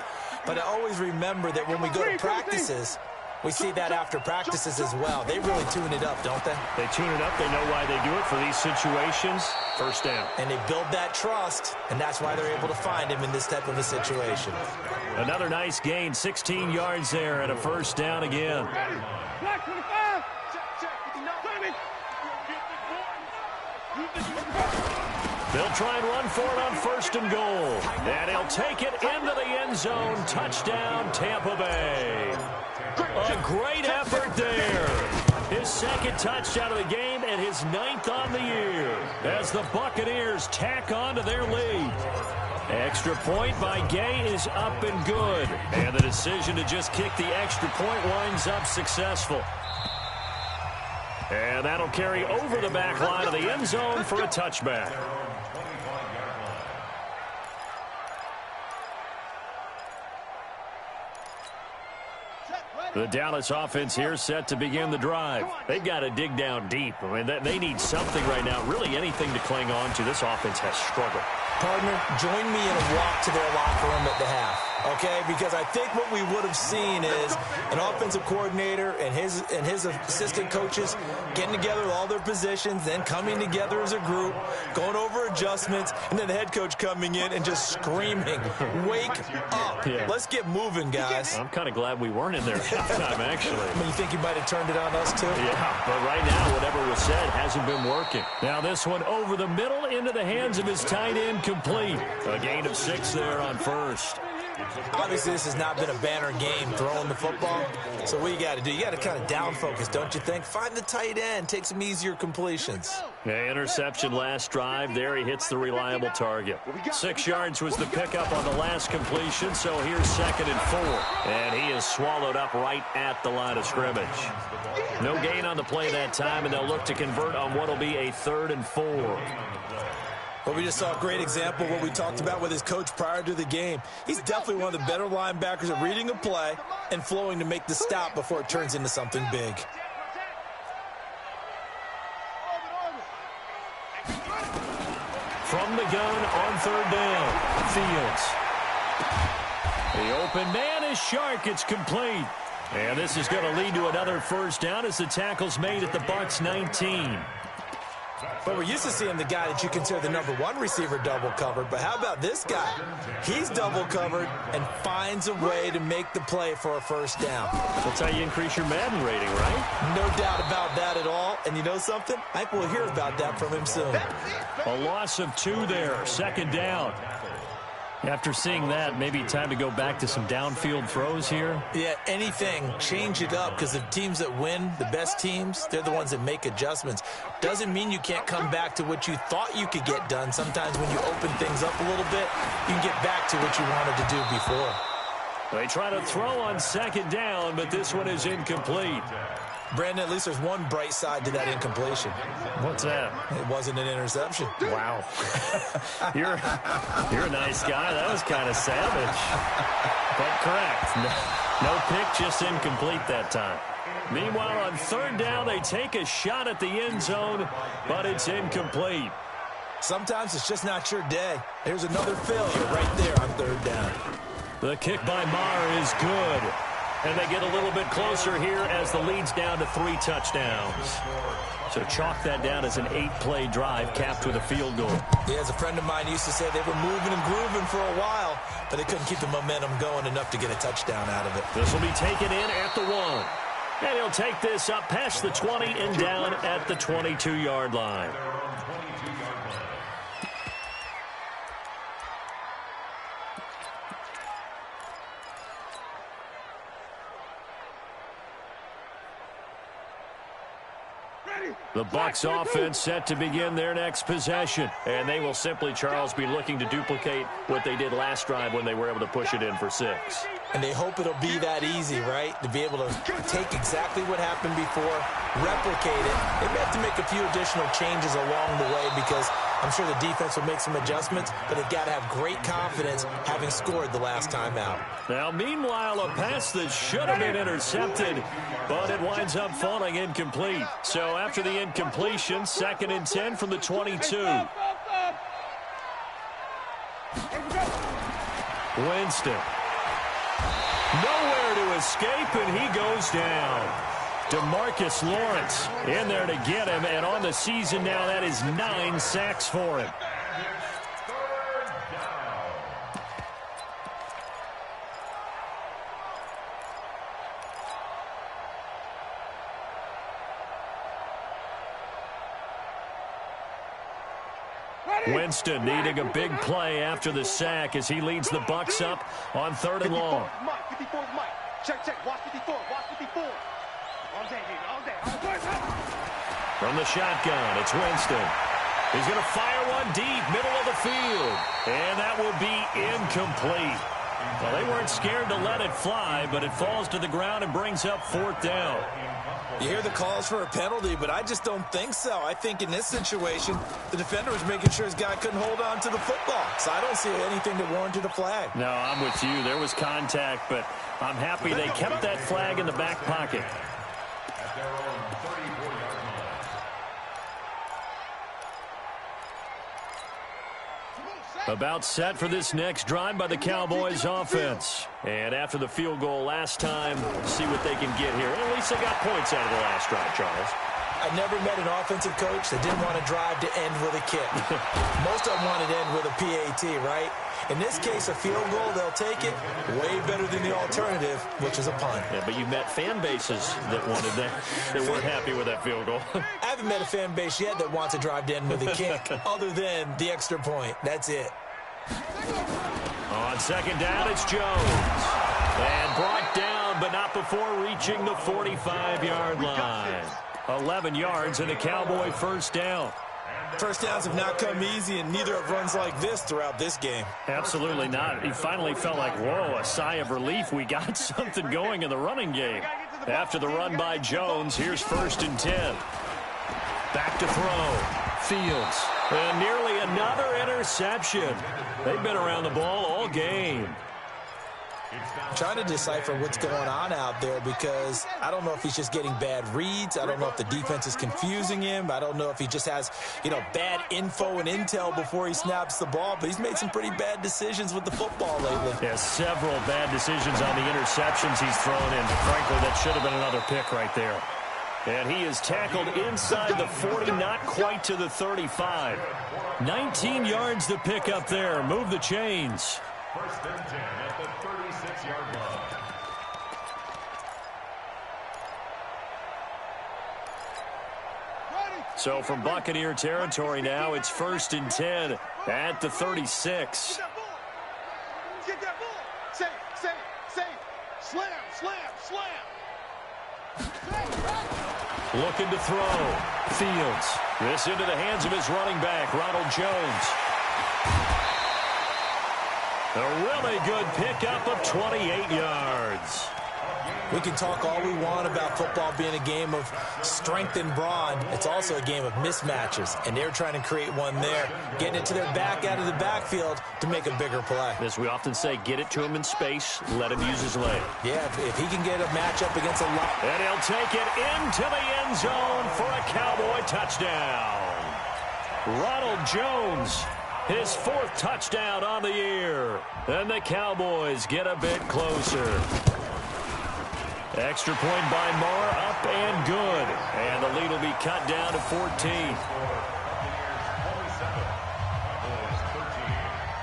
S2: But I always remember that when we go to practices, we see that after practices as well. They really tune it up, don't they?
S1: They tune it up. They know why they do it for these situations. 1st down.
S2: And they build that trust, and that's why they're able to find him in this type of a situation.
S1: Another nice gain, 16 yards there, and a 1st down again.
S3: Black 25.
S1: They'll try and run for it on 1st and goal. And he'll take it into the end zone. Touchdown, Tampa Bay. A great effort there. His 2nd touchdown of the game and his 9th on the year as the Buccaneers tack on to their lead. Extra point by Gay is up and good. And the decision to just kick the extra point winds up successful. And that'll carry over the back line of the end zone for a touchback. The Dallas offense here set to begin the drive. They've got to dig down deep. I mean, they need something right now, really anything to cling on to. This offense has struggled.
S2: Partner, join me in a walk to their locker for him at the half, okay? Because I think what we would have seen is an offensive coordinator and his assistant coaches getting together with all their positions, then coming together as a group, going over adjustments, and then the head coach coming in and just screaming, "Wake up.
S1: Yeah.
S2: Let's get moving, guys."
S1: I'm kind of glad we weren't in there at halftime, actually.
S2: I mean, you think he might have turned it on us, too?
S1: Yeah, but right now, whatever was said hasn't been working. Now this one over the middle into the hands of his tight end, complete. A gain of 6 there on first.
S2: Obviously, this has not been a banner game throwing the football. So what you got to do, you got to kind of down focus, don't you think? Find the tight end, take some easier completions.
S1: Yeah, interception last drive. There he hits the reliable target. 6 yards was the pickup on the last completion, so here's 2nd and 4. And he is swallowed up right at the line of scrimmage. No gain on the play that time, and they'll look to convert on what will be a 3rd and 4.
S2: Well, we just saw a great example of what we talked about with his coach prior to the game. He's definitely one of the better linebackers at reading a play and flowing to make the stop before it turns into something big.
S1: From the gun on 3rd down, Fields. The open man is Shark. It's complete. And this is going to lead to another 1st down as the tackle's made at the Bucs 19.
S2: But we're used to seeing the guy that you consider the #1 receiver double covered. But how about this guy? He's double covered and finds a way to make the play for a 1st down.
S1: That's how you increase your Madden rating, right?
S2: No doubt about that at all. And you know something? I think we'll hear about that from him soon.
S1: A loss of 2 there, 2nd down. After seeing that, maybe time to go back to some downfield throws here.
S2: Yeah, anything. Change it up, because the teams that win, the best teams, they're the ones that make adjustments. Doesn't mean you can't come back to what you thought you could get done. Sometimes when you open things up a little bit, you can get back to what you wanted to do before.
S1: They try to throw on 2nd down, but this one is incomplete.
S2: Brandon, at least there's one bright side to that incompletion.
S1: What's that?
S2: It wasn't an interception.
S1: Wow. You're a nice guy. That was kind of savage. But correct. No pick, just incomplete that time. Meanwhile, on 3rd down, they take a shot at the end zone, but it's incomplete.
S2: Sometimes it's just not your day. There's another failure right there on 3rd down.
S1: The kick by Maher is good. And they get a little bit closer here as the lead's down to 3 touchdowns. So chalk that down as an 8-play drive capped with a field goal.
S2: Yeah, as a friend of mine used to say, they were moving and grooving for a while, but they couldn't keep the momentum going enough to get a touchdown out of it.
S1: This will be taken in at the 1. And he'll take this up past the 20 and down at the 22-yard line. The Bucs offense set to begin their next possession. And they will simply, Charles, be looking to duplicate what they did last drive when they were able to push it in for 6.
S2: And they hope it'll be that easy, right? To be able to take exactly what happened before, replicate it. They may have to make a few additional changes along the way because I'm sure the defense will make some adjustments, but they've got to have great confidence having scored the last time out.
S1: Now, meanwhile, a pass that should have been intercepted, but it winds up falling incomplete. So after the incompletion, 2nd and 10 from the 22. Winston. Nowhere to escape, and he goes down. DeMarcus Lawrence in there to get him, and on the season now, that is 9 sacks for him. Winston needing a big play after the sack as he leads the Bucs up on 3rd and long.
S3: 54 Mike. Check. Watch 54. All day.
S1: From the shotgun, it's Winston. He's going to fire one deep, middle of the field. And that will be incomplete. Well, they weren't scared to let it fly, but it falls to the ground and brings up 4th down.
S2: You hear the calls for a penalty, but I just don't think so. I think in this situation, the defender was making sure his guy couldn't hold on to the football. So I don't see anything that warranted a flag.
S1: No, I'm with you. There was contact, but I'm happy they kept that flag in the back pocket.
S4: At their own 34-yard line.
S1: About set for this next drive by the Cowboys offense. And after the field goal last time, see what they can get here. At least they got points out of the last drive, Charles.
S2: I never met an offensive coach that didn't want to drive to end with a kick. Most of them wanted to end with a PAT, right? In this case, a field goal, they'll take it way better than the alternative, which is a punt.
S1: Yeah, but you met fan bases that wanted that. They weren't happy with that field goal.
S2: I haven't met a fan base yet that wants to drive to end with a kick, other than the extra point. That's it.
S1: On second down, it's Jones. And brought down, but not before reaching the 45-yard line. 11 yards and a Cowboy first down.
S2: First downs have not come easy, and neither have runs like this throughout this game.
S1: Absolutely not. He finally felt like, whoa, a sigh of relief. We got something going in the running game. After the run by Jones, here's 1st and 10. Back to throw. Fields. And nearly another interception. They've been around the ball all game.
S2: I'm trying to decipher what's going on out there because I don't know if he's just getting bad reads. I don't know if the defense is confusing him. I don't know if he just has, bad info and intel before he snaps the ball. But he's made some pretty bad decisions with the football lately.
S1: Yeah, several bad decisions on the interceptions he's thrown in. Frankly, that should have been another pick right there. And he is tackled inside the 40, not quite to the 35. 19 yards to pick up there. Move the chains.
S4: 1st and 10 at the 36-yard line.
S1: So from Buccaneer territory now, it's 1st and 10 at the 36.
S3: Get that ball. Safe. Slam.
S1: Looking to throw. Fields. This into the hands of his running back, Ronald Jones. A really good pickup of 28 yards.
S2: We can talk all we want about football being a game of strength and brawn. It's also a game of mismatches, and they're trying to create one there, getting it to their back out of the backfield to make a bigger play.
S1: As we often say, get it to him in space, let him use his leg.
S2: Yeah, if he can get a matchup against a lot.
S1: And he'll take it into the end zone for a Cowboy touchdown. Ronald Jones, his 4th touchdown on the year. And the Cowboys get a bit closer. Extra point by Moore, up and good. And the lead will be cut down to 14.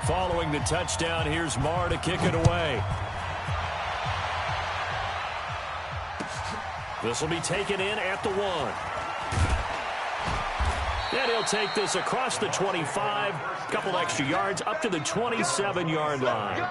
S1: Following the touchdown, here's Moore to kick it away. This will be taken in at the 1. And he'll take this across the 25, a couple extra yards, up to the 27-yard line.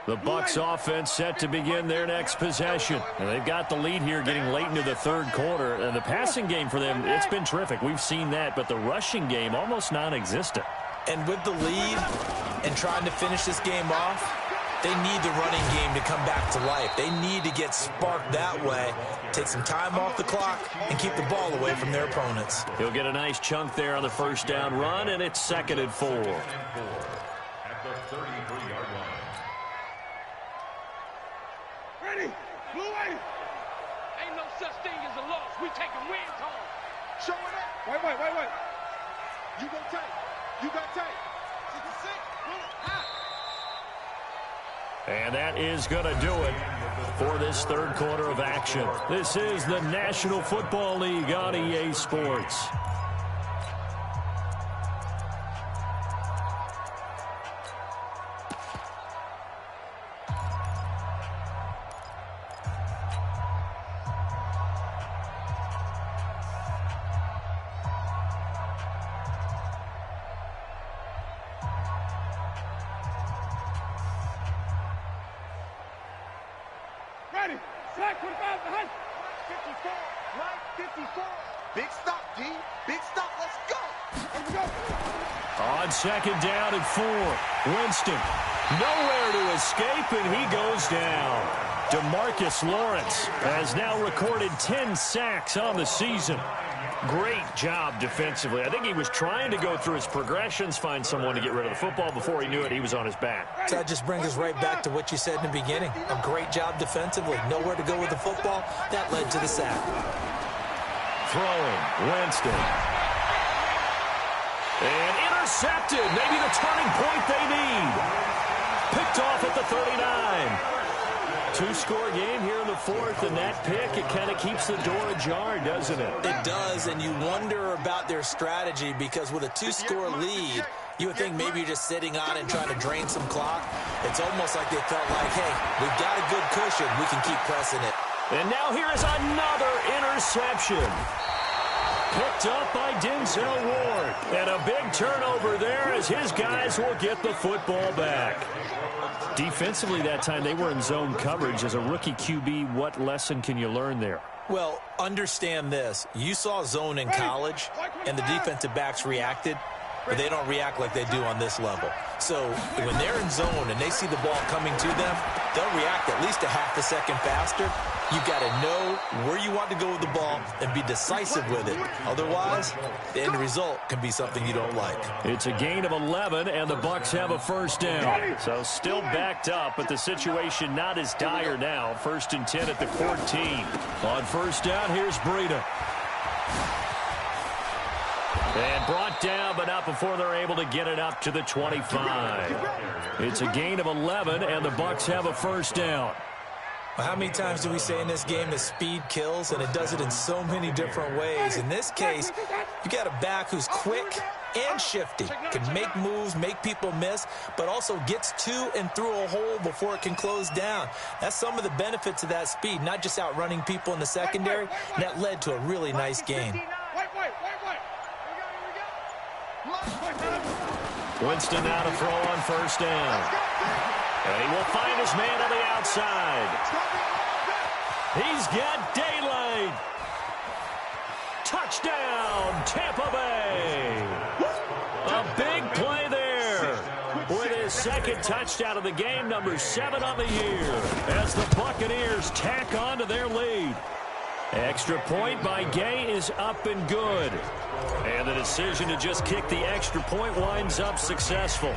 S1: The Bucs offense set to begin their next possession. And they've got the lead here getting late into the 3rd quarter. And the passing game for them, it's been terrific. We've seen that, but the rushing game almost non-existent.
S2: And with the lead and trying to finish this game off, they need the running game to come back to life. They need to get sparked that way, take some time off the clock, and keep the ball away from their opponents.
S1: He'll get a nice chunk there on the 1st down run, and it's 2nd and 4.
S4: At the 33-yard line.
S3: Ready? Blue wave. Ain't no such thing as a loss. We taking wins home. Show it up. Wait. You go tight. You got tight. 66. Run it high.
S1: And that is going to do it for this 3rd quarter of action. This is the National Football League on EA Sports.
S3: Ready. Flag 45 behind. 54. Right 54. Big stop, D. Big stop. Let's go. Here we go.
S1: On 2nd down and 4. Winston. Nowhere to escape, and he goes down. DeMarcus Lawrence has now recorded 10 sacks on the season. Great job defensively. I think he was trying to go through his progressions, find someone to get rid of the football. Before he knew it, he was on his back.
S2: So that just brings us right back to what you said in the beginning. A great job defensively. Nowhere to go with the football. That led to the sack.
S1: Throwing, Winston. And intercepted. Maybe the turning point they need. Picked off at the 39. Two-score game here in the fourth, and that pick, it kind of keeps the door ajar, doesn't it?
S2: It does, and you wonder about their strategy because with a two-score lead, you would think maybe you're just sitting on it and trying to drain some clock. It's almost like they felt like, hey, we've got a good cushion. We can keep pressing it.
S1: And now here is another interception. Picked up by Denzel Ward. And a big turnover there as his guys will get the football back. Defensively that time, they were in zone coverage. As a rookie QB, what lesson can you learn there?
S2: Well, understand this. You saw zone in college, and the defensive backs reacted, but they don't react like they do on this level. So when they're in zone and they see the ball coming to them, they'll react at least a half a second faster. You've got to know where you want to go with the ball and be decisive with it. Otherwise, the end result can be something you don't like.
S1: It's a gain of 11, and the Bucs have a first down. So still backed up, but the situation not as dire now. 1st and 10 at the 14. On first down, here's Breida. And brought down, but not before they're able to get it up to the 25. It's a gain of 11, and the Bucs have a first down.
S2: How many times do we say in this game that speed kills, and it does it in so many different ways? In this case, you got a back who's quick and shifty, can make moves, make people miss, but also gets to and through a hole before it can close down. That's some of the benefits of that speed, not just outrunning people in the secondary, and that led to a really nice gain.
S1: Winston now to throw on first down. And he will find his man on the outside. He's got daylight. Touchdown, Tampa Bay. A big play there with his second touchdown of the game, number 7 on the year, as the Buccaneers tack on to their lead. Extra point by Gay is up and good. And the decision to just kick the extra point winds up successful.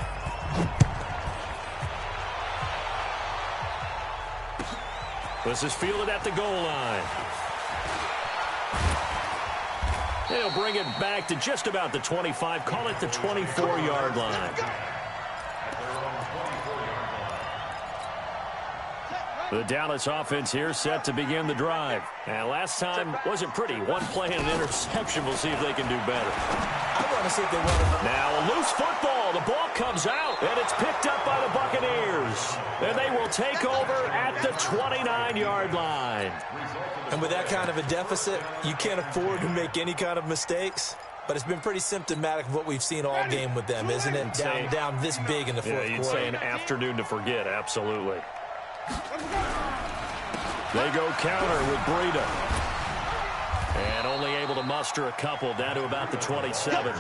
S1: This is fielded at the goal line. They'll bring it back to just about the 25. Call it the 24-yard line. The Dallas offense here set to begin the drive. And last time wasn't pretty. One play and an interception. We'll see if they can do better.
S2: I want to see if they want to.
S1: Now a loose football. The ball comes out, and it's picked up by the Buccaneers. And they will take over at the 29-yard line.
S2: And with that kind of a deficit, you can't afford to make any kind of mistakes. But it's been pretty symptomatic of what we've seen all game with them, isn't it? Down this big in the fourth quarter.
S1: You'd say an afternoon to forget, absolutely. They go counter with Breida. And only able to muster a couple, down to about the 27.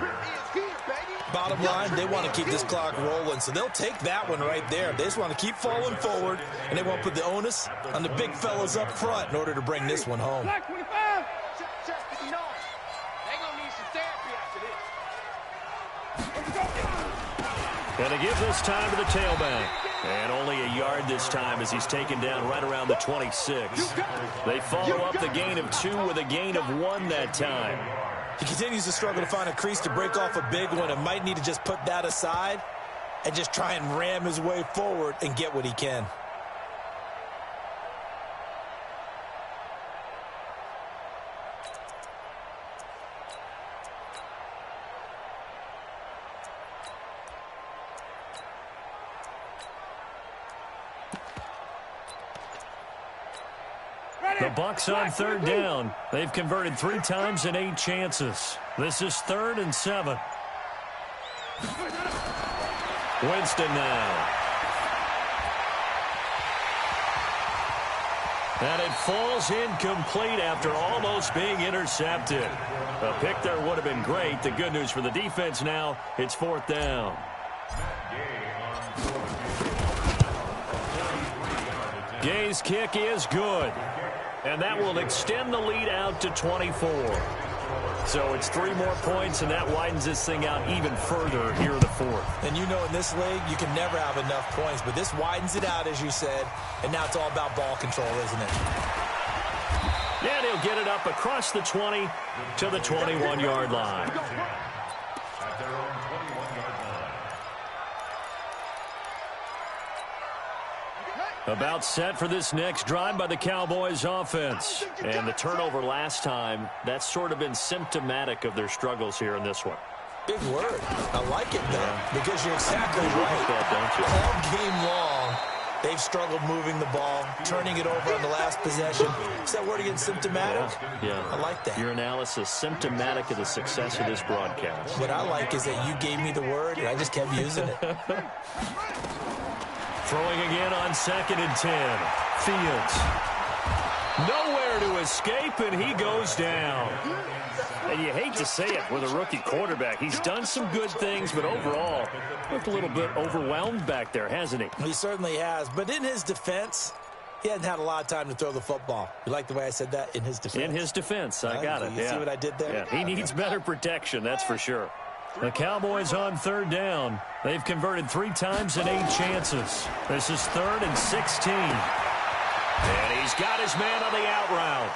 S2: Bottom line, they want to keep this clock rolling, so they'll take that one right there. They just want to keep falling forward, and they want to put the onus on the big fellas up front in order to bring this one home.
S1: And to give this time to the tailback. And only a yard this time as he's taken down right around the 26. They follow up the gain of 2 with a gain of 1 that time.
S2: He continues to struggle to find a crease to break off a big one and might need to just put that aside and just try and ram his way forward and get what he can.
S1: The Bucs on third down. They've converted 3 times in 8 chances. This is 3rd and 7. Winston now. And it falls incomplete after almost being intercepted. A pick there would have been great. The good news for the defense now, it's 4th down. Gay's kick is good. And that will extend the lead out to 24. So it's 3 more points, and that widens this thing out even further here in the fourth.
S2: And you know in this league, you can never have enough points, but this widens it out, as you said, and now it's all about ball control, isn't it?
S1: And he'll get it up across the 20 to the 21-yard line.
S4: At their own 21-yard line.
S1: About set for this next drive by the Cowboys offense. And the turnover last time, that's sort of been symptomatic of their struggles here in this one.
S2: Big word. I like it, though, because you're exactly
S1: You
S2: right.
S1: like that, don't you?
S2: All game long, they've struggled moving the ball, turning it over on the last possession. Is that word again, symptomatic?
S1: Yeah.
S2: I like that.
S1: Your analysis symptomatic of the success of this broadcast.
S2: What I like is that you gave me the word, and I just kept using it.
S1: Throwing again on 2nd and 10. Fields. Nowhere to escape, and he goes down. And you hate to say it with a rookie quarterback. He's done some good things, but overall, looked a little bit overwhelmed back there, hasn't he?
S2: He certainly has. But in his defense, he hasn't had a lot of time to throw the football. You like the way I said that? In his defense.
S1: In his defense, I got it.
S2: You see what I did there?
S1: Yeah, he needs better protection, that's for sure. The Cowboys on 3rd down. They've converted 3 times and 8 chances. This is 3rd and 16. And he's got his man on the out route.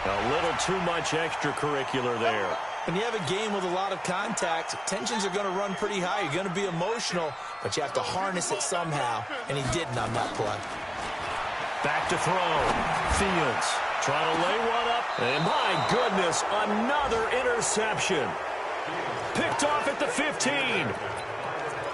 S1: A little too much extracurricular there.
S2: When you have a game with a lot of contact, tensions are going to run pretty high. You're going to be emotional, but you have to harness it somehow, and he didn't on that play.
S1: Back to throw. Fields trying to lay one up. And my goodness, another interception. Picked off at the 15.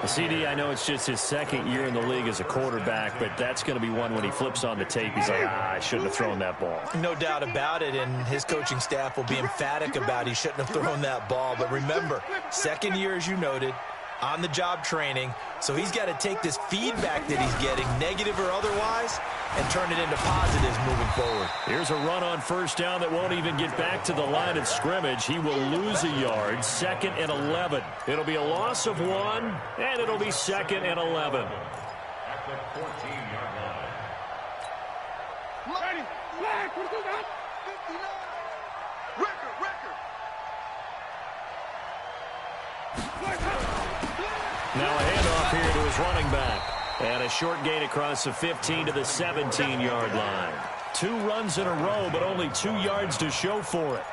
S1: CD, I know it's just his 2nd year in the league as a quarterback, but that's going to be one when he flips on the tape. He's like, I shouldn't have thrown that ball.
S2: No doubt about it, and his coaching staff will be emphatic about he shouldn't have thrown that ball. But remember, 2nd year, as you noted, on-the-job training, so he's got to take this feedback that he's getting, negative or otherwise, and turn it into positives moving forward.
S1: Here's a run on 1st down that won't even get back to the line of scrimmage. He will lose a yard, 2nd and 11. It'll be a loss of 1, and it'll be 2nd and 11.
S4: At the 14-yard line.
S3: Ready, flag, what you got? 59. Record.
S1: Now a handoff here to his running back. And a short gain across the 15 to the 17-yard line. 2 runs in a row, but only 2 yards to show for it.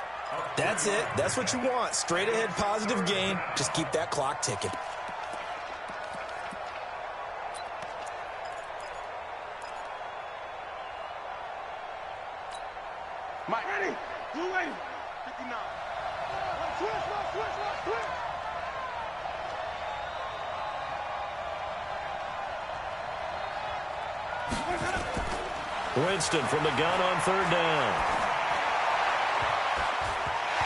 S2: That's it. That's what you want. Straight ahead positive gain. Just keep that clock ticking.
S3: Mike. Ready, blue wave, 59. Switch.
S1: Winston from the gun on 3rd down.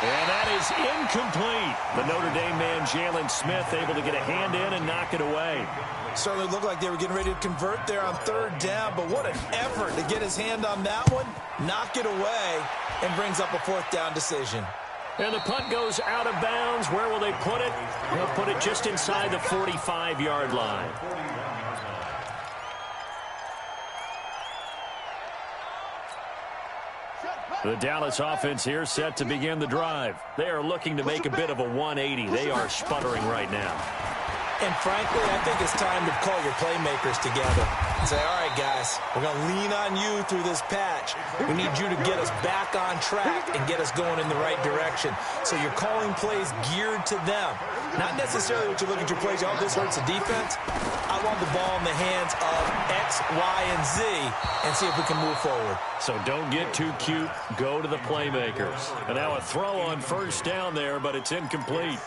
S1: And that is incomplete. The Notre Dame man, Jalen Smith, able to get a hand in and knock it away.
S2: Certainly looked like they were getting ready to convert there on 3rd down, but what an effort to get his hand on that one, knock it away, and brings up a 4th down decision.
S1: And the punt goes out of bounds. Where will they put it? They'll put it just inside the 45-yard line. The Dallas offense here set to begin the drive. They are looking to make a bit of a 180. They are sputtering right now.
S2: And frankly, I think it's time to call your playmakers together and say, all right, guys, we're going to lean on you through this patch. We need you to get us back on track and get us going in the right direction. So you're calling plays geared to them. Not necessarily what you look at your plays, oh, this hurts the defense. I want the ball in the hands of X, Y, and Z and see if we can move forward.
S1: So don't get too cute. Go to the playmakers. And now a throw on 1st down there, but it's incomplete.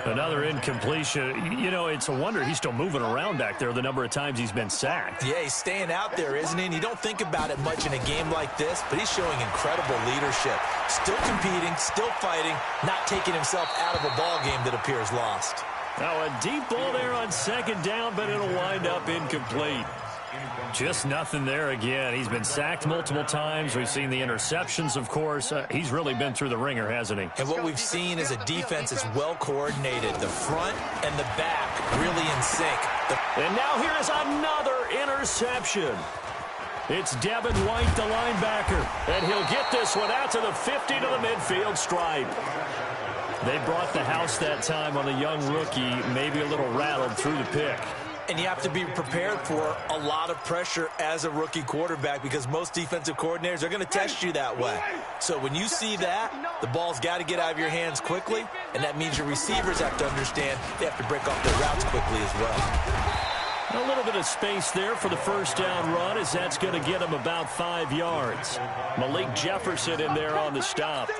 S1: Another incompletion. You know, it's a wonder he's still moving around back there the number of times he's been sacked.
S2: Yeah, he's staying out there, isn't he? And you don't think about it much in a game like this, but he's showing incredible leadership. Still competing, still fighting, not taking himself out of a ball game that appears lost.
S1: Now a deep ball there on 2nd down, but it'll wind up incomplete. Just nothing there again. He's been sacked multiple times. We've seen the interceptions, of course. He's really been through the ringer, hasn't he?
S2: And what we've seen is a defense that's well coordinated. The front and the back really in sync.
S1: And now here is another interception. It's Devin White, the linebacker, and he'll get this one out to the 50 to the midfield stripe. They brought the house that time on the young rookie, maybe a little rattled through the pick.
S2: And you have to be prepared for a lot of pressure as a rookie quarterback because most defensive coordinators are going to test you that way. So when you see that, the ball's got to get out of your hands quickly, and that means your receivers have to understand they have to break off their routes quickly as well.
S1: A little bit of space there for the first down run as that's going to get him about 5 yards. Malik Jefferson in there on the stop.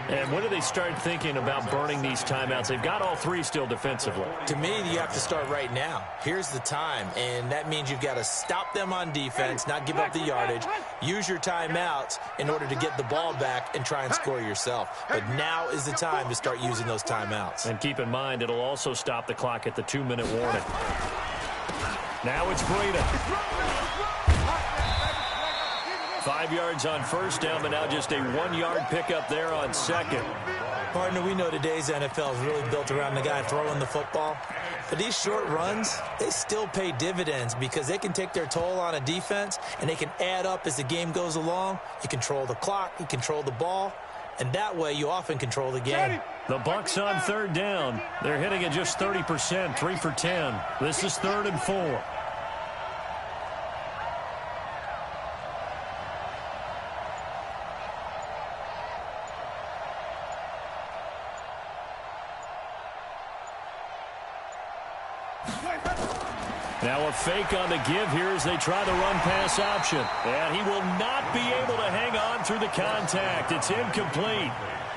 S1: And when do they start thinking about burning these timeouts? They've got all three still defensively.
S2: To me, you have to start right now. Here's the time, and that means you've got to stop them on defense, not give up the yardage, use your timeouts in order to get the ball back and try and score yourself. But now is the time to start using those timeouts.
S1: And keep in mind, it'll also stop the clock at the 2-minute warning. Now it's Breida. 5 yards on first down, but now just a 1-yard pickup there on second.
S2: Partner, we know today's NFL is really built around the guy throwing the football. But these short runs, they still pay dividends because they can take their toll on a defense, and they can add up as the game goes along. You control the clock, you control the ball, and that way you often control the game.
S1: The Bucs on third down. They're hitting at just 30%, 3 for 10. This is 3rd and 4. Now a fake on the give here as they try the run-pass option. And he will not be able to hang on through the contact. It's incomplete.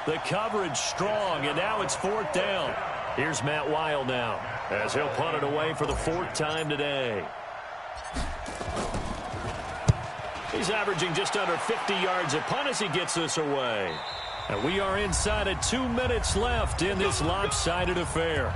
S1: The coverage strong, and now it's 4th down. Here's Matt Weil now as he'll punt it away for the 4th time today. He's averaging just under 50 yards a punt as he gets this away. And we are inside of 2 minutes left in this lopsided affair.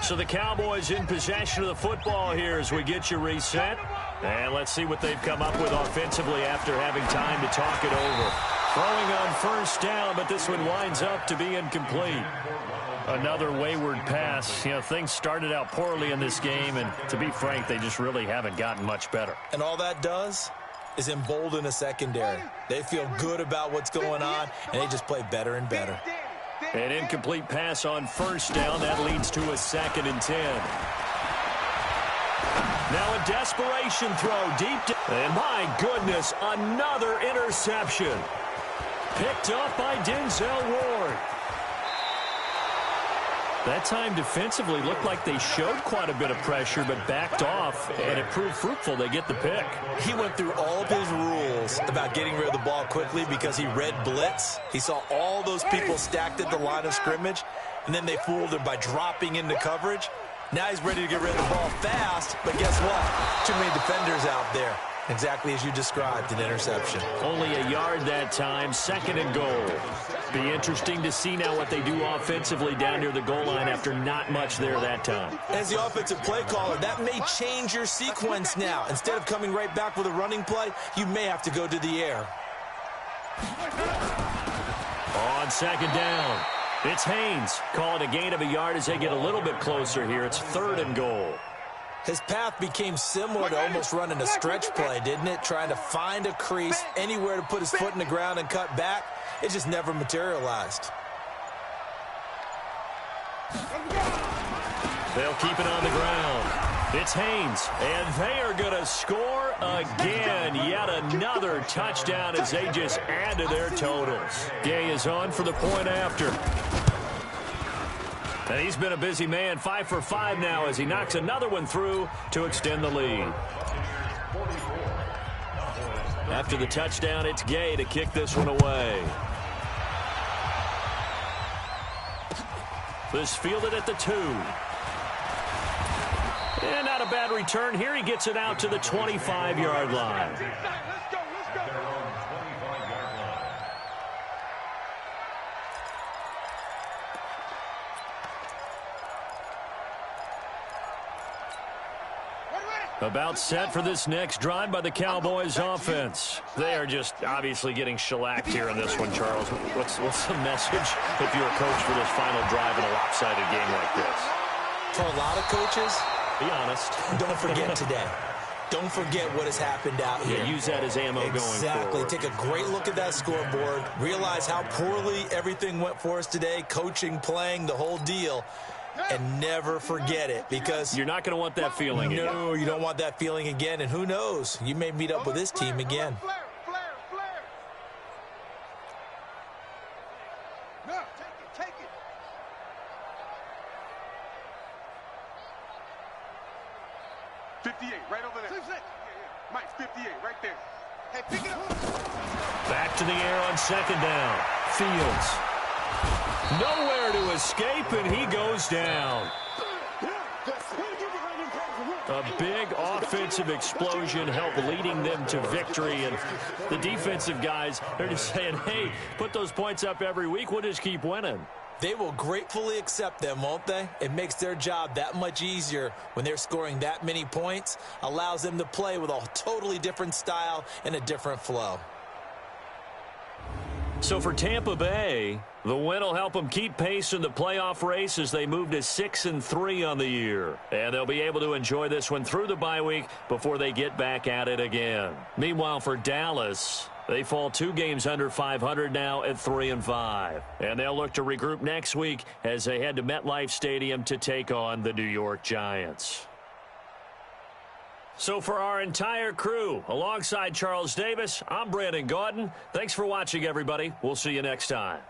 S1: So the Cowboys in possession of the football here as we get you reset. And let's see what they've come up with offensively after having time to talk it over. Throwing on first down, but this one winds up to be incomplete. Another wayward pass. You know, things started out poorly in this game, and to be frank, they just really haven't gotten much better.
S2: And all that does is embolden a secondary. They feel good about what's going on, and they just play better and better.
S1: An incomplete pass on first down. That leads to a 2nd and 10. Now a desperation throw deep. And my goodness, another interception. Picked up by Denzel Ward. That time defensively looked like they showed quite a bit of pressure but backed off, and it proved fruitful. They get the pick.
S2: He went through all of his rules about getting rid of the ball quickly because he read blitz. He saw all those people stacked at the line of scrimmage, and then they fooled him by dropping into coverage. Now he's ready to get rid of the ball fast, but guess what? Too many defenders out there. Exactly as you described, an interception.
S1: Only a yard that time, 2nd and goal. Be interesting to see now what they do offensively down near the goal line after not much there that time.
S2: As the offensive play caller, that may change your sequence now. Instead of coming right back with a running play, you may have to go to the air.
S1: On 2nd down, it's Haynes. Call it a gain of a yard as they get a little bit closer here. It's 3rd and goal.
S2: His path became similar to almost running a stretch play, didn't it? Trying to find a crease, anywhere to put his foot in the ground and cut back. It just never materialized.
S1: They'll keep it on the ground. It's Haynes, and they are going to score again. Yet another touchdown as they just add to their totals. Gay is on for the point after. And he's been a busy man, 5 for 5 now as he knocks another one through to extend the lead. After the touchdown, it's Gay to kick this one away. This fielded at the 2. And not a bad return here. He gets it out to the 25-yard line. About set for this next drive by the Cowboys offense. They are just obviously getting shellacked here in this one, Charles. What's the message if you're a coach for this final drive in a lopsided game like this?
S2: For a lot of coaches,
S1: be honest.
S2: Don't forget today. Don't forget what has happened out here.
S1: Yeah, use that as ammo going forward.
S2: Exactly. Take a great look at that scoreboard. Realize how poorly everything went for us today. Coaching, playing, the whole deal. And never forget it, because
S1: you're not going to want that feeling again.
S2: No, you don't want that feeling again. And who knows? You may meet up with this team again.
S3: Flare. No, take it. .58, right over there. Mike, 58, right there. Hey, pick it up.
S1: Back to the air on second down. Fields. Nowhere to escape, and he goes down. A big offensive explosion helped leading them to victory, and the defensive guys, they're just saying, hey, put those points up every week, we'll just keep winning.
S2: They will gratefully accept them, won't they? It makes their job that much easier when they're scoring that many points, allows them to play with a totally different style and a different flow.
S1: So for Tampa Bay, the win will help them keep pace in the playoff race as they move to 6-3 on the year. And they'll be able to enjoy this one through the bye week before they get back at it again. Meanwhile, for Dallas, they fall 2 games under 500 now at 3-5. And they'll look to regroup next week as they head to MetLife Stadium to take on the New York Giants. So for our entire crew, alongside Charles Davis, I'm Brandon Gaudin. Thanks for watching, everybody. We'll see you next time.